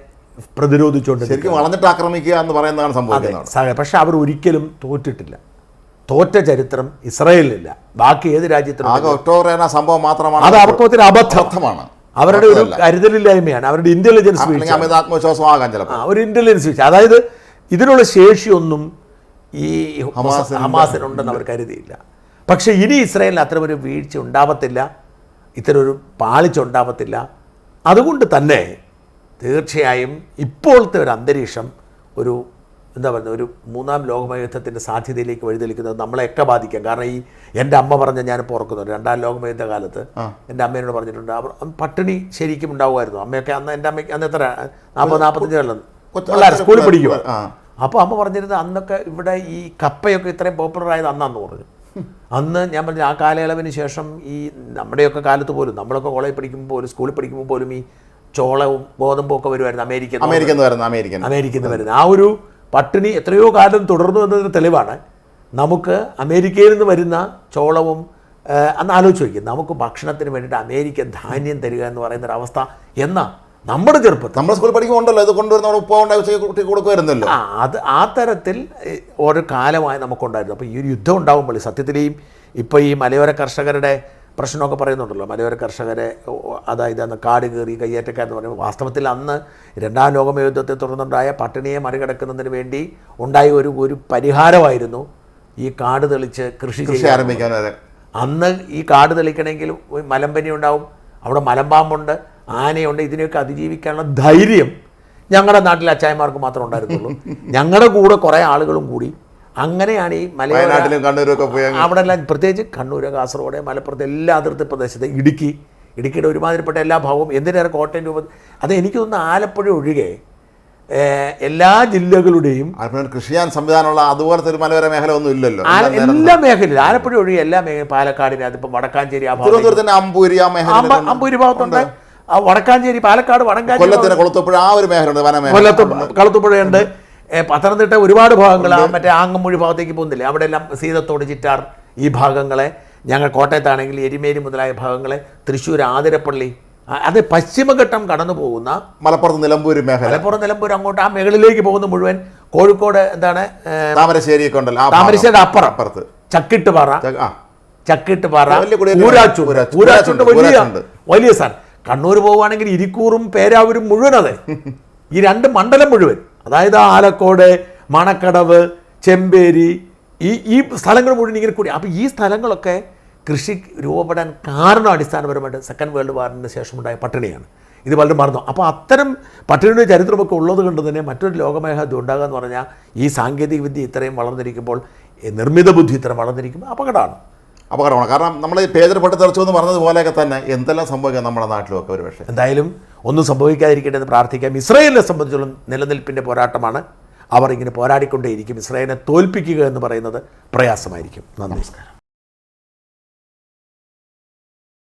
പ്രതിരോധിച്ചുകൊണ്ട് ശരിക്കും വളഞ്ഞിട്ട് ആക്രമിക്കുക എന്ന് പറയുന്നതാണ് സംഭവിക്കുന്നത്. പക്ഷെ അവർ ഒരിക്കലും തോറ്റിട്ടില്ല. തോറ്റ ചരിത്രം ഇസ്രായേലിനില്ല. ബാക്കി ഏത് രാജ്യത്തിനും സംഭവം മാത്രമാണ്. അത് അവർക്ക് ഒത്തിരി അബദ്ധമാണ്. അവരുടെ ഒരു കരുതലില്ലായ്മയാണ്, അവരുടെ ഇന്റലിജൻസ് ഒരു ഇന്റലിജൻസ് വീഴ്ച. അതായത് ഇതിനുള്ള ശേഷിയൊന്നും ഈ ഹമാസിനുണ്ടെന്ന് അവർ കരുതിയില്ല. പക്ഷേ ഇനി ഇസ്രായേലിന് അത്തരമൊരു വീഴ്ച ഉണ്ടാവത്തില്ല, ഇത്തരമൊരു പാളിച്ച ഉണ്ടാവത്തില്ല. അതുകൊണ്ട് തന്നെ തീർച്ചയായും ഇപ്പോഴത്തെ ഒരു അന്തരീക്ഷം ഒരു എന്താ പറയുക, ഒരു മൂന്നാം ലോകമഹായുദ്ധത്തിൻ്റെ സാധ്യതയിലേക്ക് വഴിതെളിക്കുന്നത് നമ്മളെയൊക്കെ ബാധിക്കാം. കാരണം എൻ്റെ അമ്മ പറഞ്ഞ ഞാനിപ്പോൾ ഓർക്കുന്നുണ്ട്, 2ാം ലോകമഹായുദ്ധ കാലത്ത് എൻ്റെ അമ്മയോട് പറഞ്ഞിട്ടുണ്ട്, അവർ പട്ടിണി ശരിക്കും ഉണ്ടാവുമായിരുന്നു. അമ്മയൊക്കെ എൻ്റെ അമ്മയ്ക്ക് അന്ന് എത്ര 40-45 സ്കൂളിൽ പഠിക്കുക. അപ്പോൾ അമ്മ പറഞ്ഞിരുന്നത് അന്നൊക്കെ ഇവിടെ ഈ കപ്പയൊക്കെ ഇത്രയും പോപ്പുലറായത് അന്നാന്ന് പറഞ്ഞു. അന്ന് ഞാൻ പറഞ്ഞു ആ കാലയളവിന് ശേഷം ഈ നമ്മുടെയൊക്കെ കാലത്ത് പോലും, നമ്മളൊക്കെ കോളേജിൽ പഠിക്കുമ്പോൾ പോലും സ്കൂളിൽ പഠിക്കുമ്പോൾ പോലും ഈ ചോളവും ഗോതമ്പും ഒക്കെ വരുമായിരുന്നു അമേരിക്കയിൽ നിന്ന് വരുന്നത്. ആ ഒരു പട്ടിണി എത്രയോ കാലം തുടർന്നു എന്നതിന് തെളിവാണ്. നമുക്ക് അമേരിക്കയിൽ നിന്ന് വരുന്ന ചോളവും അന്ന് ആലോചിച്ച് വയ്ക്കും, നമുക്ക് ഭക്ഷണത്തിന് വേണ്ടിയിട്ട് അമേരിക്ക ധാന്യം തരിക എന്ന് പറയുന്നൊരവസ്ഥ എന്നാ നമ്മുടെ ചെറുപ്പത്തിൽ നമ്മൾ സ്കൂളിൽ പഠിക്കുമ്പോണ്ടല്ലോ ഇത് കൊണ്ടുവരുന്ന ഉപ്പ കൊടുക്കുമായിരുന്നല്ലോ. അത് ആ തരത്തിൽ ഓരോ കാലമായി നമുക്കുണ്ടായിരുന്നു. അപ്പോൾ ഈ ഒരു യുദ്ധം ഉണ്ടാകുമ്പോൾ സത്യത്തിലെയും ഇപ്പോൾ ഈ മലയോര കർഷകരുടെ പ്രശ്നമൊക്കെ പറയുന്നുണ്ടല്ലോ, മലയോര കർഷകരെ അതായത് അന്ന് കാട് കയറി കയ്യേറ്റക്കാരെന്ന് പറയുമ്പോൾ വാസ്തവത്തിൽ അന്ന് രണ്ടാം ലോകമഹായുദ്ധത്തെ തുടർന്നുണ്ടായ പട്ടിണിയെ മറികടക്കുന്നതിന് വേണ്ടി ഉണ്ടായ ഒരു പരിഹാരമായിരുന്നു ഈ കാട് തെളിച്ച് കൃഷി ആരംഭിക്കാൻ. അന്ന് ഈ കാട് തെളിക്കണമെങ്കിൽ മലമ്പനി ഉണ്ടാവും, അവിടെ മലമ്പാമ്പുണ്ട്, ആനയുണ്ട്. ഇതിനെയൊക്കെ അതിജീവിക്കാനുള്ള ധൈര്യം ഞങ്ങളുടെ നാട്ടിലെ അച്ചായന്മാർക്ക് മാത്രമേ ഉണ്ടായിരുന്നുള്ളൂ. ഞങ്ങളുടെ കൂടെ കുറേ ആളുകളും കൂടി അങ്ങനെയാണ് ഈ വയനാട്ടിലും കണ്ണൂരൊക്കെ പോയി അവിടെ എല്ലാം, പ്രത്യേകിച്ച് കണ്ണൂർ, കാസർഗോഡ്, മലപ്പുറത്ത് എല്ലാ അതിർത്തി പ്രദേശത്ത്, ഇടുക്കിയുടെ ഒരുമാതിരിപ്പെട്ട എല്ലാ ഭാഗവും, എന്തിനേറെ കോട്ടയം രൂപ. അത് എനിക്ക് തോന്നുന്നു ആലപ്പുഴ ഒഴികെ എല്ലാ ജില്ലകളുടെയും കൃഷി ചെയ്യാൻ സംവിധാനമുള്ള അതുപോലത്തെ ഒരു മലയോര മേഖല ഒന്നും ഇല്ലല്ലോ. എല്ലാ മേഖലയിലും ആലപ്പുഴ ഒഴികെ എല്ലാ മേഖല, പാലക്കാടിന് അതിപ്പോൾ വടക്കാഞ്ചേരി, അമ്പൂരി ഭാഗത്തുണ്ട്, വടക്കാഞ്ചേരി, പാലക്കാട്, വടക്കാഞ്ചേരി, കൊളത്തുപ്പുഴ, ആ ഒരു മേഖല, കൊളത്തുപ്പുഴയുണ്ട്, പത്തനംതിട്ട ഒരുപാട് ഭാഗങ്ങൾ, മറ്റേ ആങ്ങമൂഴി ഭാഗത്തേക്ക് പോകുന്നില്ലേ, അവിടെ എല്ലാം സീതത്തോട്, ചിറ്റാർ ഈ ഭാഗങ്ങളെ, ഞങ്ങൾ കോട്ടയത്താണെങ്കിൽ എരുമേലി മുതലായ ഭാഗങ്ങളെ, തൃശ്ശൂർ ആതിരപ്പള്ളി, അത് പശ്ചിമഘട്ടം കടന്നു പോകുന്ന മലപ്പുറത്ത് നിലമ്പൂർ മേഖല, മലപ്പുറം നിലമ്പൂർ അങ്ങോട്ട് ആ മേഖലയിലേക്ക് പോകുന്ന മുഴുവൻ, കോഴിക്കോട് എന്താണ് താമരശ്ശേരിയൊക്കെ ഉണ്ടല്ലോ, താമരശ്ശേരി അപ്പുറത്ത് ചക്കിട്ടുപാറ, ഊരാച്ചുണ്ട്, വലിയ സ്ഥലം. കണ്ണൂർ പോവുകയാണെങ്കിൽ ഇരിക്കൂറും പേരാവൂരും മുഴുവൻ, അതെ ഈ രണ്ട് മണ്ഡലം മുഴുവൻ, അതായത് ആലക്കോട്, മണക്കടവ്, ചെമ്പേരി, ഈ സ്ഥലങ്ങൾ മുഴുവൻ ഇങ്ങനെ കൂടി. അപ്പോൾ ഈ സ്ഥലങ്ങളൊക്കെ കൃഷി രൂപപ്പെടാൻ കാരണം അടിസ്ഥാനപരമായിട്ട് സെക്കൻഡ് വേൾഡ് വാറിന് ശേഷമുണ്ടായ പട്ടിണിയാണ്. ഇത് വളരെ മറന്നു. അപ്പോൾ അത്തരം പട്ടിണിയുടെ ചരിത്രമൊക്കെ ഉള്ളത് കൊണ്ട് തന്നെ മറ്റൊരു ലോകമേഖല ഉണ്ടാകുക എന്ന് പറഞ്ഞാൽ ഈ സാങ്കേതിക വിദ്യ ഇത്രയും വളർന്നിരിക്കുമ്പോൾ, നിർമ്മിത ബുദ്ധി ഇത്രയും വളർന്നിരിക്കുമ്പോൾ അപകടമാണ്. കാരണം നമ്മൾ ഈ പേജർ പൊട്ടിത്തെറിച്ചു എന്ന് പറഞ്ഞതുപോലെയൊക്കെ തന്നെ എന്തെല്ലാം സംഭവിക്കാം നമ്മുടെ നാട്ടിലൊക്കെ ഒരു പക്ഷേ. എന്തായാലും ഒന്നും സംഭവിക്കാതിരിക്കട്ടെ എന്ന് പ്രാർത്ഥിക്കാം. ഇസ്രായേലിനെ സംബന്ധിച്ചുള്ള നിലനിൽപ്പിൻ്റെ പോരാട്ടമാണ്. അവർ ഇങ്ങനെ പോരാടിക്കൊണ്ടേയിരിക്കും. ഇസ്രായേലിനെ തോൽപ്പിക്കുക എന്ന് പറയുന്നത് പ്രയാസമായിരിക്കും. നമസ്കാരം.